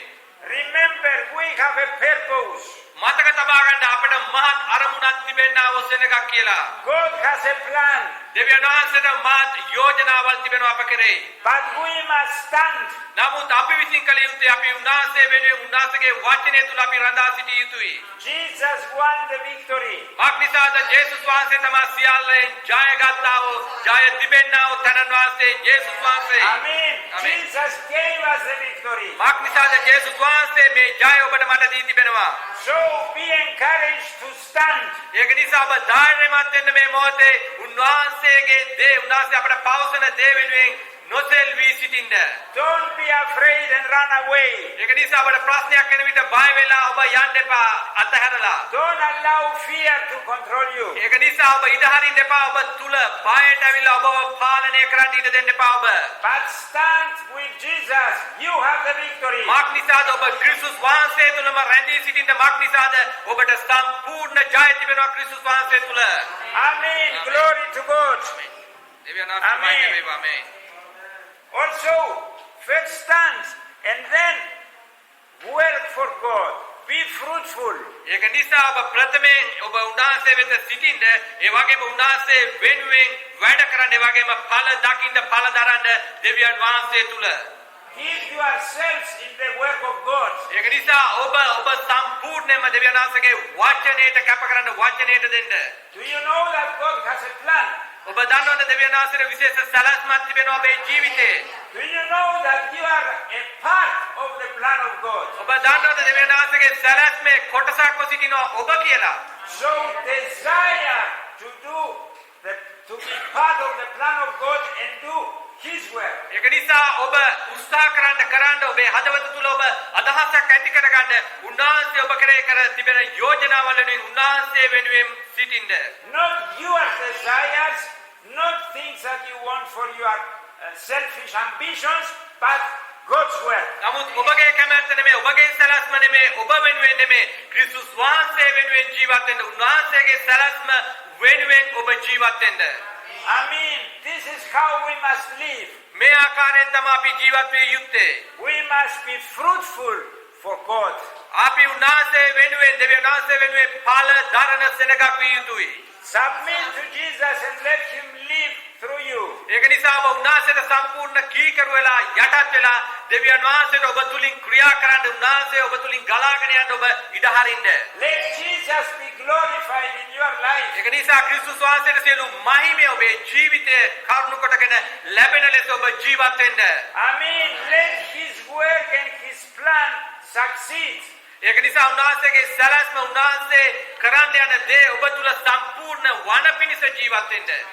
Remember, we have a purpose. මතක තබා ගන්න අපිට මහත් අරමුණක් තිබෙනා වසෙනකක් කියලා. God has a plan. දෙවියන් වහන්සේට මහත් යෝජනාවල් තිබෙනවා අප කෙරෙහි. But we must stand. නමුත් අපි විසින් කළ යුත්තේ අපි උන්වහන්සේ වෙනුවෙන් උන්වහන්සේගේ වචනය තුල අපි රඳා සිටිය යුතුයි. Jesus won the victory. මාක්නිසාද යේසුස් වහන්සේ තමයි සියල්ලෙන් ජය ගත්තා වූ ජය තිබෙන්නා වූ තනන් වහන්සේ යේසුස් වහන්සේ. Amen. Amen. Jesus gave us the victory. මාක්නිසාද යේසුස් වහන්සේ මේ ජය ඔබට මට දී තිබෙනවා. So be encouraged to stand. ඒක නිසා ඔබ ධෛර්යමත් වෙන්න මේ මොහොතේ උන්වහන්සේගේ දේ උන්වහන්සේ අපට පවසන දේ වෙනුවෙන් නොසෙල්වි සිටින්න. Don't be afraid and run away. ඒක නිසා අපට ප්‍රශ්නයක් එන විට බය වෙලා ඔබ යන්න එපා අතහැරලා. Don't allow fear to control you. ඒක නිසා ඔබ ඉඩ හරින්න එපා ඔබ තුල බයට ඇවිල්ලා ඔබව පාලනය කරන්න ඉඩ දෙන්න එපා ඔබ. But stand with Jesus. You have the victory. මාක්නිසාද ඔබ ක්‍රිස්තුස් වහන්සේ තුලම රැඳී සිටින්න මාක්නිසාද ඔබට සම්පූර්ණ ජය තිබෙනවා ක්‍රිස්තුස් වහන්සේ තුල. Amen. Glory to God. දෙවියන් වහන්සේ වේවා. ආමේන්. Also, first stand and then work for God. Be fruitful. ඒක නිසා ඔබ ප්‍රථමයෙන් ඔබ උන්වහන්සේ වෙත සිටින්න ඒ වගේම උන්වහන්සේ වෙනුවෙන් වැඩ කරන්න ඒ වගේම ඵල දකින්න ඵල දරන්න දෙවියන් වහන්සේ තුල. Give yourselves in the work of God. ඒක නිසා ඔබ සම්පූර්ණයෙන්ම දෙවියන් වහන්සේගේ වචනයට කැප කරන්න වචනයට දෙන්න. Do you know that God has a plan? ඔබ දන්නවද දෙවියන් වහන්සේගේ විශේෂ සැලැස්මක් තිබෙනවා ඔබේ ජීවිතේ? Do you know that you are a part of the plan of God? ඔබ දන්නවද දෙවියන් වහන්සේගේ සැලැස්මේ කොටසක්ව සිටිනවා ඔබ කියලා? So desire to be part of the plan of God and do His work. ඒක නිසා ඔබ උත්සාහ කරන්න ඔබේ හදවත තුල ඔබ අදහසක් ඇති කරගන්න උන්වහන්සේ ඔබ කරේ කර තිබෙන යෝජනාවල වෙනුවෙන් උන්වහන්සේ වෙනුවෙන් සිටින්න. Not your desires, not things that you want for your selfish ambitions, but God's work. නමුත් ඔබගේ කැමැත්ත නෙමෙයි ඔබගේ සැලැස්ම නෙමෙයි ඔබ වෙනුවෙන් නෙමෙයි ක්‍රිස්තුස් වහන්සේ වෙනුවෙන් ජීවත් වෙන්න උන්වහන්සේගේ සැලැස්ම වෙනුවෙන් ඔබ ජීවත් වෙන්න. Amen. This is how we must live. මේ ආකාරයෙන් තමයි අපි ජීවත් විය යුත්තේ. We must be fruitful for God. අපි උන්වහන්සේ වෙනුවෙන් දෙවියන් වහන්සේ වෙනුවෙන් ඵල දරන සෙනගක් විය යුතුයි. Submit to Jesus and let Him live through you. ඒක නිසා ඔබ උන්වහන්සේට සම්පූර්ණ කීකරු වෙලා යටත් වෙලා දෙවියන් වහන්සේට ඔබ තුලින් ක්‍රියා කරන්න උන්වහන්සේ ඔබ තුලින් ගලාගෙන යන්න ඔබ ඉඩ හරින්න. Let Jesus be glorified in your life. ඒක නිසා ක්‍රිස්තුස් වහන්සේට සියලු මහිමය ඔබේ ජීවිතයේ කරුණු කොටගෙන ලැබෙන ලෙස ඔබ ජීවත් වෙන්න. Amen. Let His work and His plan succeed. ඒක නිසා උන්වහන්සේගේ සැලැස්ම උන්වහන්සේ කරන්න යන දේ ඔබ තුල සම්පූර්ණ වන පිණිස ජීවත් වෙන්න.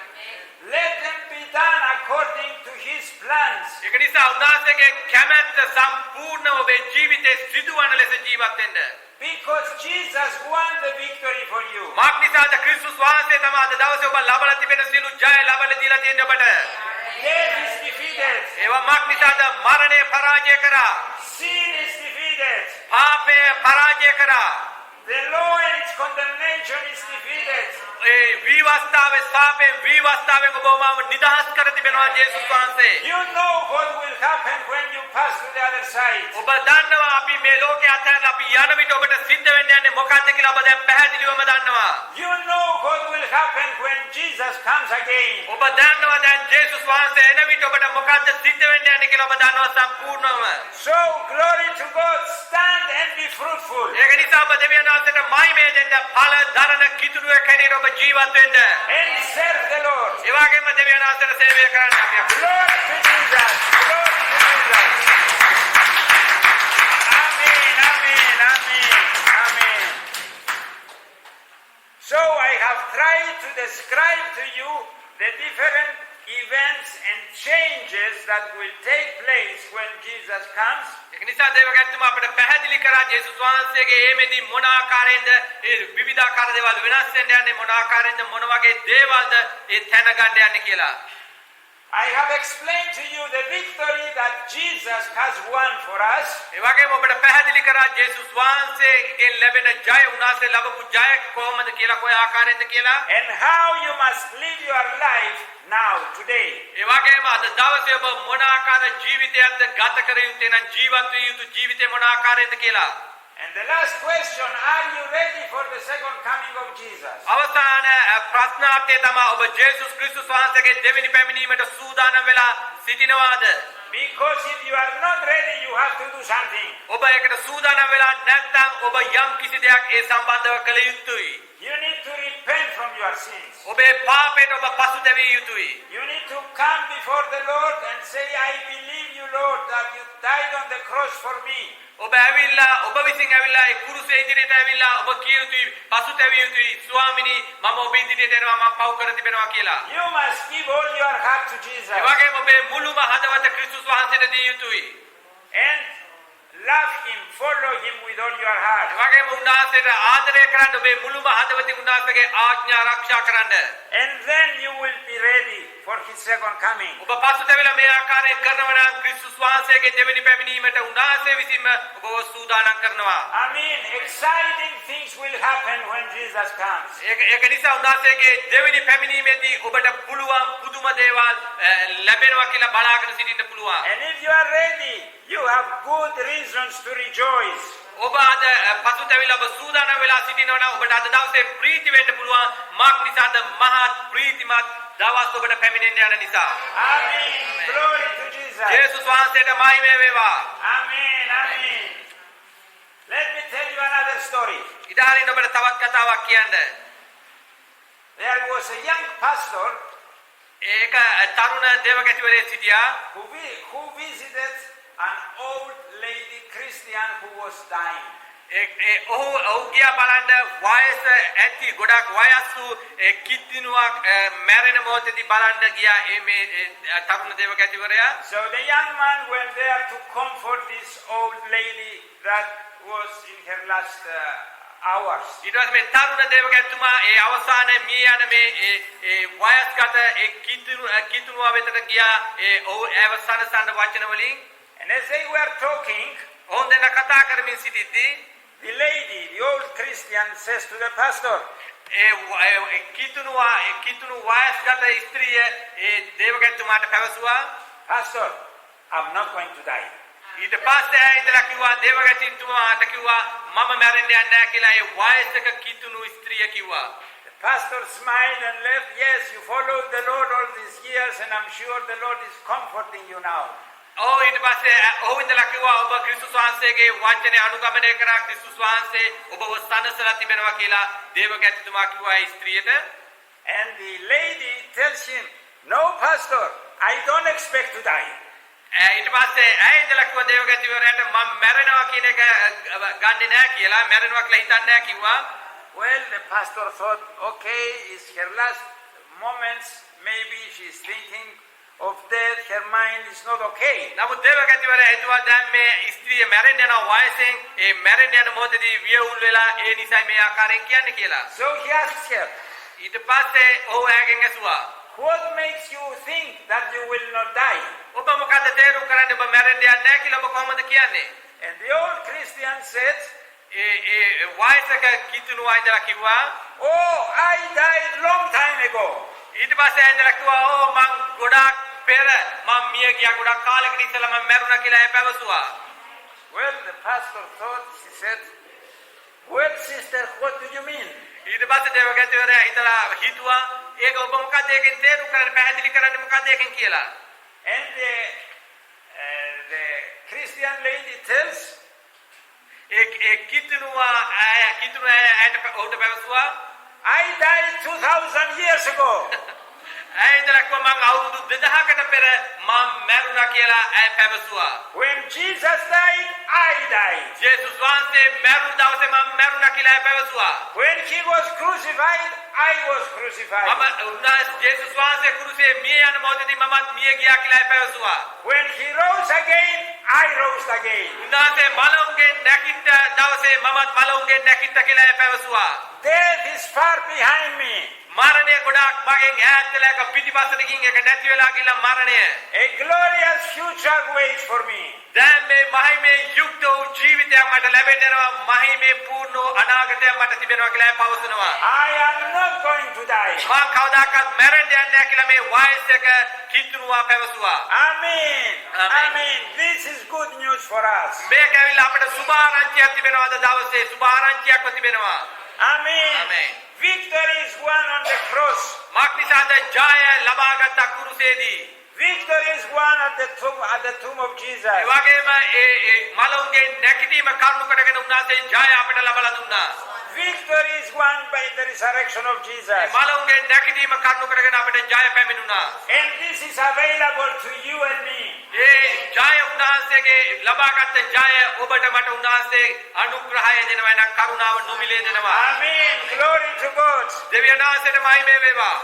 Let them be done according to His plans. ඒක නිසා උන්වහන්සේගේ කැමැත්ත සම්පූර්ණ ඔබේ ජීවිතේ සිදුවන ලෙස ජීවත් වෙන්න. Because Jesus won the victory for you. Mark නිසාද ක්‍රිස්තුස් වහන්සේ තමයි අද දවසේ ඔබ ලබලා තිබෙන සියලු ජය ලබලා දීලා තියෙන්නේ ඔබට. Death is defeated. ඒවා මක් නිසාද මරණය පරාජය කරා. Sin is defeated. පාපය පරාජය කරා. The law and its condemnation is defeated. ඒ විවස්ථාවේ සාපේ විවස්ථාවෙන් ඔබ මාව නිදහස් කර තිබෙනවා ජේසුස් වහන්සේ. You know what will happen when you pass to the other side. ඔබ දන්නවා අපි මේ ලෝකේ අතහැරලා අපි යන විට ඔබට සිද්ධ වෙන්න යන්නේ මොකක්ද කියලා ඔබ දැන් පැහැදිලිවම දන්නවා. You know what will happen when Jesus comes again. ඔබ දන්නවා දැන් ජේසුස් වහන්සේ එන විට ඔබට මොකක්ද සිද්ධ වෙන්න යන්නේ කියලා ඔබ දන්නවා සම්පූර්ණවම. So glory to God, stand and be fruitful. ඒක නිසා ඔබ දෙවියන් වහන්සේට මහිමය දෙන්න ඵල දරන කිතුරුවෙක් හැටියට ඔබ ජීවත් වෙන්න. And serve the Lord. ඒ වගේම දෙවියන් වහන්සේට සේවය කරන්න අපි. Glory to Jesus. Glory to Jesus. Amen, amen, amen, amen. So I have tried to describe to you the different events and changes that will take place when Jesus comes. ඒක නිසා දේවගැතුම අපිට පැහැදිලි කරා ජේසුස් වහන්සේගේ මේදී මොන ආකාරයෙන්ද ඒ විවිධාකාර දේවල් වෙනස් වෙන්න යන්නේ මොන ආකාරයෙන්ද මොන වගේ දේවල්ද ඒ තැන ගන්න යන්නේ කියලා. I have explained to you the victory that Jesus has won for us. ඒ වගේම ඔබට පැහැදිලි කරා ජේසුස් වහන්සේගේ ලැබෙන ජය උනාසේ ලැබපු ජය කොහොමද කියලා කොයි ආකාරයෙන්ද කියලා. And how you must live your life now, today. ඒ වගේම අද දවසේ ඔබ මොන ආකාර ජීවිතයක්ද ගත කර යුත්තේ නම් ජීවත් විය යුතු ජීවිතේ මොන ආකාරයෙන්ද කියලා. And the last question, are you ready for the second coming of Jesus? අවසාන ප්‍රශ්නාර්ථය තමයි ඔබ ජේසුස් ක්‍රිස්තුස් වහන්සේගේ දෙවෙනි පැමිණීමට සූදානම් වෙලා සිටිනවාද? Because if you are not ready, you have to do something. ඔබ ඒකට සූදානම් වෙලා නැත්නම් ඔබ යම් කිසි දෙයක් ඒ සම්බන්ධව කළ යුතුයි. You need to repent from your sins. ඔබේ පාපයට ඔබ පසුතැවිය යුතුයි. You need to come before the Lord and say, I believe you, Lord, that you died on the cross for me. ඔබ ඇවිල්ලා ඔබ විසින් ඇවිල්ලා ඒ කුරුසේ ඉදිරියට ඇවිල්ලා ඔබ කිය යුතුයි පසුතැවිය යුතුයි ස්වාමිනී මම ඔබ ඉදිරියට එනවා මම පව් කර තිබෙනවා කියලා. You must give all your heart to Jesus. ඒ වගේම ඔබේ මුළුම හදවත ක්‍රිස්තුස් වහන්සේට දිය යුතුයි. And love him, follow him with all your A heart. වගේම උන්වහන්සේට ආදරය කරන්න ඔබේ මුළුම හදවතින් උන්වහන්සේගේ ආඥා ආරක්ෂා කරන්න. And then you will be ready for his second coming. ඔබ පසුතැවිලා මේ ආකාරයෙන් කරනවා නම් ක්‍රිස්තුස් වහන්සේගේ දෙවෙනි පැමිණීමට උන්වහන්සේ විසින්ම ඔබව සූදානම් කරනවා. I mean, exciting things will happen when Jesus comes. ඒක නිසා උන්වහන්සේගේ දෙවෙනි පැමිණීමේදී ඔබට පුළුවන් පුදුම දේවල් ලැබෙනවා කියලා බලාගෙන සිටින්න පුළුවන්. And if you are ready, you have good reasons to rejoice. ඔබ අද පසුතැවිලා ඔබ සූදානම් වෙලා සිටිනවා නම් ඔබට අද දවසේ ප්‍රීති වෙන්න පුළුවන්. මක් නිසාද මහත් ප්‍රීතිමත් දවස් ඔබට පැමිණෙන්න යන නිසා. Amen. Glory to Jesus. Jesus වහන්සේට මහිමය වේවා. Amen. Amen. Let me tell you another story. ඉදාරින් ඔබට තවත් කතාවක් කියන්න. There was a young pastor ඒක තරුණ දේවගැතිවරයෙක් සිටියා. who visited an old lady Christian who was dying. ඔහු ගියා බලන්න වයස ඇති ගොඩක් වයස්සු කිත්තිනුවක් මැරෙන මොහොතේදී බලන්න ගියා මේ තරුණ දේවගැතිවරයා. So the young man went there to comfort this old lady that was in her last hours. ඊට පස්සේ මේ තරුණ දේවගැතිතුමා ඒ අවසානයේ මිය යන මේ වයස්ගත කිත්තිනුව වෙතට ගියා ඔහු අවසාන වචන වලින්. And as they were talking, ඔවුන් දෙන්න කතා කරමින් සිටිද්දී the lady, the old Christian, says to the pastor, කිතුණු වයස්ගත ස්ත්‍රිය දේවගැතිතුමාට පැවසුවා, Pastor, I'm not going to die. ඊට පස්සේ ඇවිදලා කිව්වා දේවගැතිතුමාට කිව්වා මම මැරෙන්න යන්නේ නැහැ කියලා ඒ වයසක කිතුණු ස්ත්‍රිය කිව්වා. The pastor smiled and left. Yes, you followed the Lord all these years and I'm sure the Lord is comforting you now. ඊට පස්සේ ඔහු ඉඳලා කිව්වා ඔබ ක්‍රිස්තුස් වහන්සේගේ වචනේ අනුගමනය කරා ක්‍රිස්තුස් වහන්සේ ඔබව සනසලා තිබෙනවා කියලා දේවගැතිතුමා කිව්වා ඒ ස්ත්‍රියට. And the lady tells him, no pastor, I don't expect to die. ඊට පස්සේ ඇයිදලා කිව්වා දේවගැතිවරයාට මම මැරෙනවා කියන එක ගන්නෙ නැහැ කියලා මැරෙනවා කියලා හිතන්නේ නැහැ කිව්වා. Well, the pastor thought, okay, it's her last moments, maybe she's thinking of death, her mind is not okay. නමුත් දේවගැතිවරයා හිතුවා දැන් මේ ස්ත්‍රිය මැරෙන්න යන වයසෙන් ඒ මැරෙන්න යන මොහොතේදී වියවුල් වෙලා ඒ නිසා මේ ආකාරයෙන් කියන්නේ කියලා. So he asked her, ඊට පස්සේ ඔහු ඇගෙන් ඇසුවා What makes you think that you will not die? ඔබ මොකද තේරුම් කරන්නේ ඔබ මැරෙන්න යන්නේ නැහැ කියලා ඔබ කොහොමද කියන්නේ? And the old Christian said, ඒ වයසක කිතුණුවා ඉඳලා කිව්වා oh, I died long time ago. ඊට පස්සේ ඉඳලා කිව්වා ඕ මං ගොඩාක් පෙර මම මිය ගියා ගොඩාක් කාලෙකට ඉස්සෙල්ලා මම මැරුණා කියලා ඒ පැවසුවා. Well, the pastor thought, he said, well, sister, what do you mean? ඊට පස්සේ දේවගතිවරයා හිතලා හිතුවා ඒක ඔබ මොකද ඒකෙන් තේරුම් කරන්නේ පැහැදිලි කරන්නේ මොකද ඒකෙන් කියලා. And the Christian lady tells, ඒ කිතුණුවා ඇයට ඔහුට පැවසුවා I died 2,000 years ago. ඇය ඉඳලා කිව්වා මං අවුරුදු 2000කට පෙර මම මැරුණා කියලා ඇය පැවසුවා. When Jesus died, I died. ජේසුස් වහන්සේ මැරුණු දවසේ මම මැරුණා කියලා ඇය පැවසුවා. When he was crucified, I was crucified. ජේසුස් වහන්සේ කුරුසේ මිය යන මොහොතේදී මමත් මිය ගියා කියලා ඇය පැවසුවා. When he rose again, I rose again. උන්වහන්සේ මලවුන්ගෙන් නැගිට දවසේ මමත් මලවුන්ගෙන් නැගිට්ටා කියලා ඇය පැවසුවා. Death is far behind me. මරණය ගොඩාක් මගෙන් ඈත් වෙලා එක පිටිපස්සට ගින් එක නැති වෙලා ගිහලා මරණය. A glorious future waits for me. දැන් මේ මහිමේ යුක්ත වූ ජීවිතයක් මට ලැබෙනවා මහිමේ පූර්ණ අනාගතයක් මට තිබෙනවා කියලා පවසනවා. I am not going to die. මම කවදාකවත් මැරෙන්න යන්නේ නැහැ කියලා මේ වයසක කිතුණුවා පැවසුවා. Amen. Amen. This is good news for us. මේක ඇවිල්ලා අපිට සුභාරංචියක් තිබෙනවා අද දවසේ සුභාරංචියක්ව තිබෙනවා. Amen. Amen. Victory is won on the cross. මාක්නිසාද ජය ලබාගත් කුරුසේදී Victory is won at the tomb of Jesus. ඒ වගේම ඒ මලවුන්ගේ නැගිටීම කරුණු කොටගෙන උන්වහන්සේ ජය අපිට ලබා දුන්නා. Victory is won by the resurrection of Jesus. මලවුන්ගේ නැගිටීම කරුණු කොටගෙන අපිට ජය පැමිණුණා. And this is available to you and me. ඒ ජය උන්වහන්සේගේ ලබාගත් ජය ඔබට මට උන්වහන්සේ අනුග්‍රහය දෙනවා නම් කරුණාව නොමිලේ දෙනවා. Amen. Glory to God. දෙවියන් වහන්සේට මහිමේ වේවා.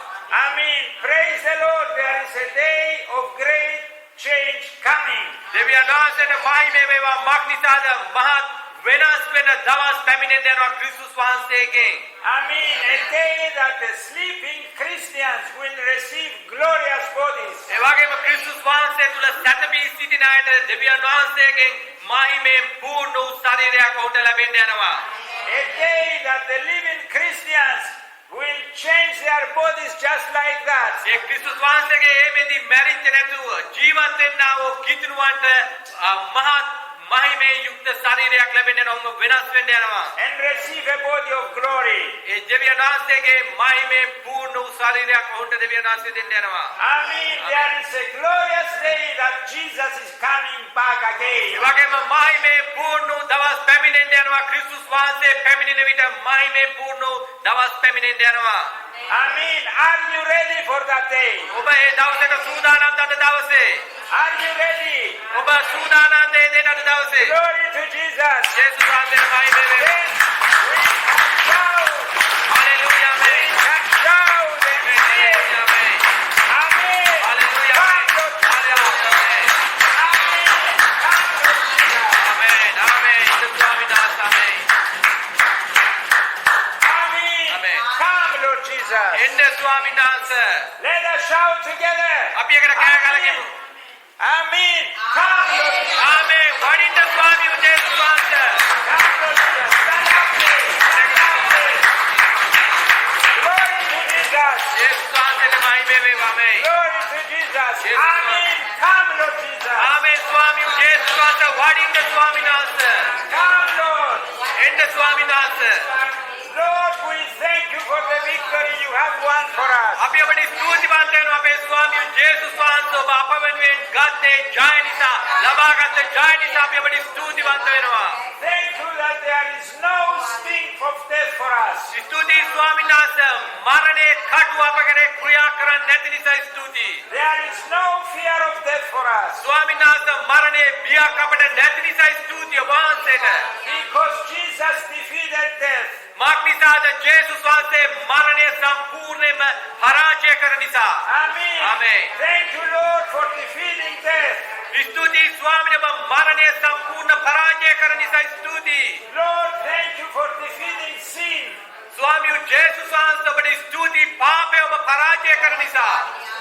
Amen. Praise the Lord. There is a day of great change coming. දෙවියන් වහන්සේට මහිමේ වේවා. මාක්නිසාද මහත් වෙනස් වෙන දවස් පැමිණෙන්න යනවා ක්‍රිස්තුස් වහන්සේගෙන්. Amen. A day that the sleeping Christians will receive glorious bodies. ඒ වගේම ක්‍රිස්තුස් වහන්සේ තුල සැතපී සිටින අයට දෙවියන් වහන්සේගෙන් මහිමේ පූර්ණ වූ ශරීරයක් ඔහුට ලැබෙන්න යනවා. A day that the living Christians will change their bodies just like that. ඒ ක්‍රිස්තුස් වහන්සේගේ එමෙදි මැරිච්ච නැතුව ජීවත් වෙන්නා වූ කිතුණුවන්ට මහත් මහිමේ යුක්ත ශරීරයක් ලැබෙන්න නම් වෙනස් වෙන්න යනවා. And receive a body of glory. ඒ දෙවියන් වහන්සේගේ මහිමේ පූර්ණ වූ ශරීරයක් ඔහුට දෙවියන් වහන්සේ දෙන්න යනවා. Amen. There is a glorious day that Jesus is coming back again. ඒ වගේම මහිමේ පූර්ණ වූ දවස් පැමිණෙන්න යනවා ක්‍රිස්තුස් වහන්සේ පැමිණෙන විට මහිමේ පූර්ණ වූ දවස් පැමිණෙන්න යනවා. Amen. Are you ready for that day? ඔබ ඒ දවසට සූදානම්ද අද දවසේ? Are you ready? ඔබ සූදානම්ද ඒ දෙන අද දවසේ? Glory to Jesus. ජේසුස් වහන්සේට මහිමේ Then වේවා. we can shout. Hallelujah We amen. can shout and sing. Hallelujah amen. Amen. Hallelujah Come, amen. Lord Jesus. Hallelujah Amen. Come, Lord Jesus. Amen. Amen. ස්වාමීන් වහන්සේ ආමේන්. Amen. Amen. Come, Lord Jesus. එන්න ස්වාමීන් වහන්සේ. Let us shout together. අපි එකට කෑ ගහලා Amen. Come, Lord Jesus. ආමේන්. වඩින්න ස්වාමීන් ජේසුස් වහන්සේ. Come, Lord Jesus. Stand up, please. Stand up, please. Glory to Jesus. Jesus වහන්සේට මහිමේ වේවා. ආමේන්. Glory to Jesus. Yes, Amen. Come, Lord Jesus. ආමේන් ස්වාමීන් ජේසුස් වහන්සේ වඩින්න ස්වාමීන් වහන්සේ. Come, Lord. එන්න ස්වාමීන් වහන්සේ. Lord, we thank you for the victory you have won for us. අපි අපට ස්තුතිවන්ත වෙනවා අපේ ස්වාමීන් ජේසුස් වහන්සේ ඔබ අප වෙනුවෙන් ගත්තේ ජය නිසා ලබාගත් ජය නිසා අපි අපට ස්තුතිවන්ත වෙනවා. Thank you that there is no sting of death for us. ස්තුතියි ස්වාමීන් වහන්සේ මරණේ කටුව අප කෙරේ ක්‍රියා කරන්නේ නැති නිසා ස්තුතියි. There is no fear of death for us. ස්වාමීන් වහන්සේ මරණේ බියක් අපට නැති නිසා ස්තුතියි ඔබ වහන්සේට. Because Jesus defeated death. මාක්නිසාද ජේසුස් වහන්සේ මරණය සම්පූර්ණයෙන්ම පරාජය කරන නිසා. Amen. Amen. Thank you, Lord, for defeating death. ස්තුතියි ස්වාමීන් වහන්සේ මරණය සම්පූර්ණ පරාජය කරන නිසා ස්තුතියි. Lord, thank you for defeating sin. ස්වාමීන් ජේසුස් වහන්සේ ඔබට ස්තුතියි පාපය ඔබ පරාජය වාසය කරන නිසා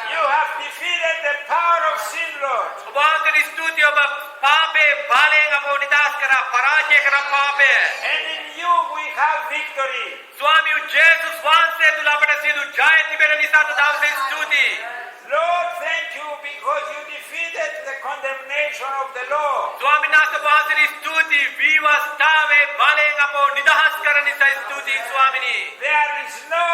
You have defeated the power of sin, Lord. ඔබ වහන්සේට ස්තුතියි ඔබ පාපේ බලයෙන් අපව නිදහස් කරා පරාජය කරා පාපය And in you we have victory. ස්වාමී ජේසුස් වහන්සේ තුල අපට සියලු ජය තිබෙන නිසා දවසේ ස්තුතියි Lord, thank you because you defeated the condemnation of the law. ස්වාමීන් වහන්සේට ස්තුතියි විවස්ථාවේ බලයෙන් අපව නිදහස් කරන නිසා ස්තුතියි ස්වාමිනී There is no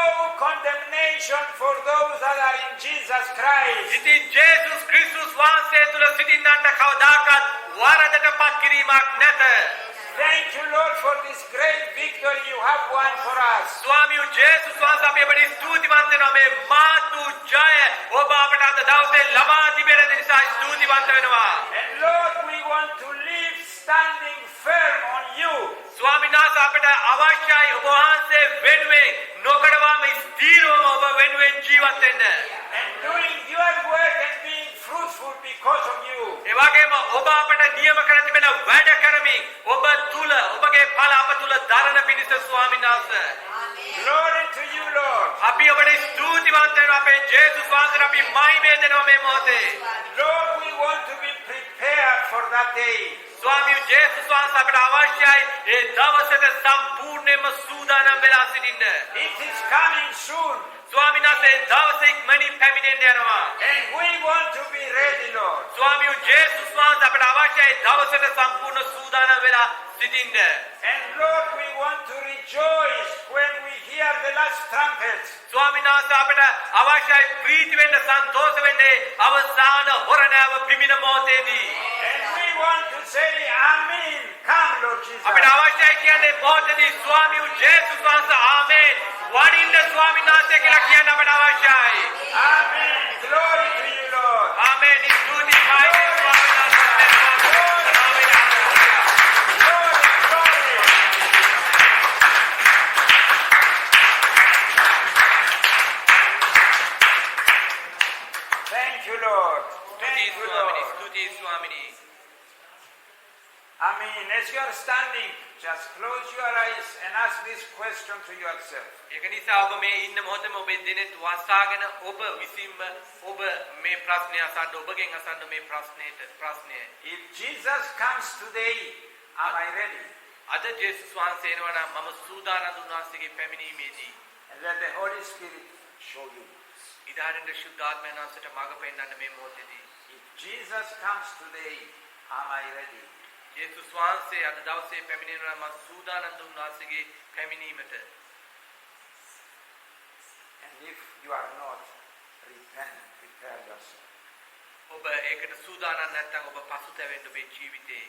condemnation for those that are in Jesus Christ. ඉතින් ජේසුස් ක්‍රිස්තුස් වහන්සේ තුල සිටින්නන්ට කවදාකවත් වරදට පත් කිරීමක් නැත Thank you, Lord, for this great victory you have won for us. ස්වාමී ජේසුස් වහන්සේ අපි අපට ස්තුතිවන්ත වෙනවා මේ මාතු ජය ඔබ අපට අද දවසේ ලබා තිබෙන නිසා ස්තුතිවන්ත වෙනවා And Lord, we want to live standing firm on you. ස්වාමීන් වහන්සේ අපට අවශ්‍යයි ඔබ වහන්සේ වෙනුවෙන් නොකඩවාම ස්ථීරවම ඔබ වෙනුවෙන් ජීවත් වෙන්න And doing your work and being fruitful because of you. ඒ වගේම ඔබ අපට නියම කර තිබෙන වැඩ කරමින් ඔබ තුල ඔබගේ ඵල අප තුල දරන පිණිස ස්වාමීන් වහන්සේ Glory to you, Lord. අපි ඔබට ස්තුතිවන්ත වෙනවා අපේ ජේසුස් වහන්සේට අපි මහිමය දෙනවා මේ මොහොතේ Lord, we want to be prepared for that day. ස්වාමී ජේසුස් වහන්සේ අපට අවශ්‍යයි ඒ දවසට සම්පූර්ණයෙන්ම සූදානම් වෙලා සිටින්න It is coming soon. ස්වාමීන් වහන්සේ දවසේ ඉක්මනින් පැමිණෙන්න යනවා And we want to be ready, Lord. ස්වාමී ජේසුස් වහන්සේ අපට අවශ්‍යයි දවසට සම්පූර්ණ සූදානම් වෙලා සිටින්න And Lord, we want to rejoice when we hear the last trumpet. ස්වාමීන් වහන්සේ අපට අවශ්‍යයි ප්‍රීති වෙන්න සන්තෝෂ වෙන්න අවසාන හොරණෑව පිමින මොහොතේදී And we want to say, Amen. Come, Lord Jesus. අපට අවශ්‍යයි කියන්නේ මොහොතේදී ස්වාමී ජේසුස් වහන්සේ ආමේන් වඩින්න ස්වාමීන් වහන්සේ කියලා කියන්න අපට අවශ්‍යයි Amen. Glory to you, Lord. ආමේන් ස්තුති පායි ස්වාමීන් වහන්සේ Glory, glory. Thank you, Lord. Thank ස්තුති you, ස්වාමිනී Lord. ස්තුති ස්වාමිනී Amen. As you are standing, just close your eyes and ask this question to yourself. ඒක නිසා ඔබ මේ ඉන්න මොහොතේම ඔබේ දිනෙත් වස්සාගෙන ඔබ විසින්ම ඔබ මේ ප්‍රශ්නය අසන්න ඔබගෙන් අසන්න මේ ප්‍රශ්නය If Jesus comes today, am I ready? අද ජේසුස් වහන්සේ එනවා නම් මම සූදානම් උන්වහන්සේගේ පැමිණීමේදී And let the Holy Spirit show you. ඉදාරෙන්ද ශුද්ධාත්මයන් වහන්සේට මඟ පෙන්වන්න මේ මොහොතේදී If Jesus comes today, am I ready? ජේසුස් වහන්සේ අද දවසේ පැමිණෙනවා නම් මම සූදානම් උන්වහන්සේගේ පැමිණීමට And if you are not, repent, prepare yourself. ඔබ ඒකට සූදානම් නැත්නම් ඔබ පසුතැවෙන්න ඔබේ ජීවිතේ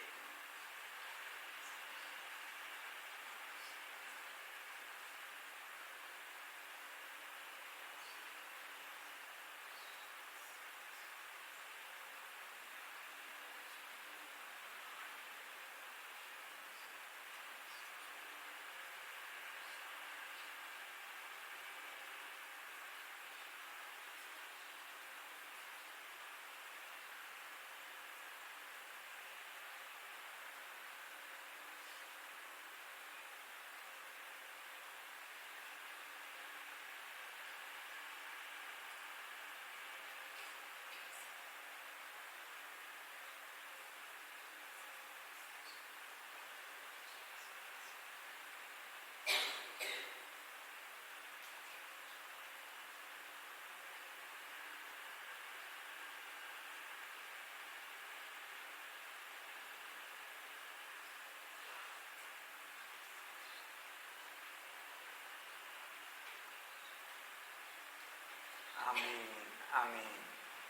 Amen. Amen.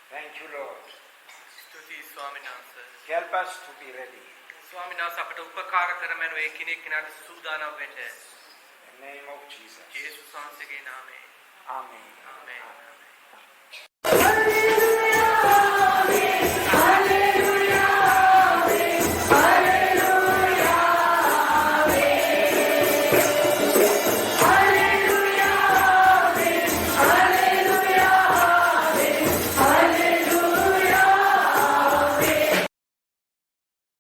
Thank you, Lord. ස්තුතියි ස්වාමීන් වහන්සේ Help us to be ready. ස්වාමීන් වහන්සේ අපට උපකාර කරමු එකිනෙක කෙනාට සූදානම් වෙන්න In the name of Jesus. ජේසුස් වහන්සේගේ නාමයෙන් Amen. ආමේන් Amen.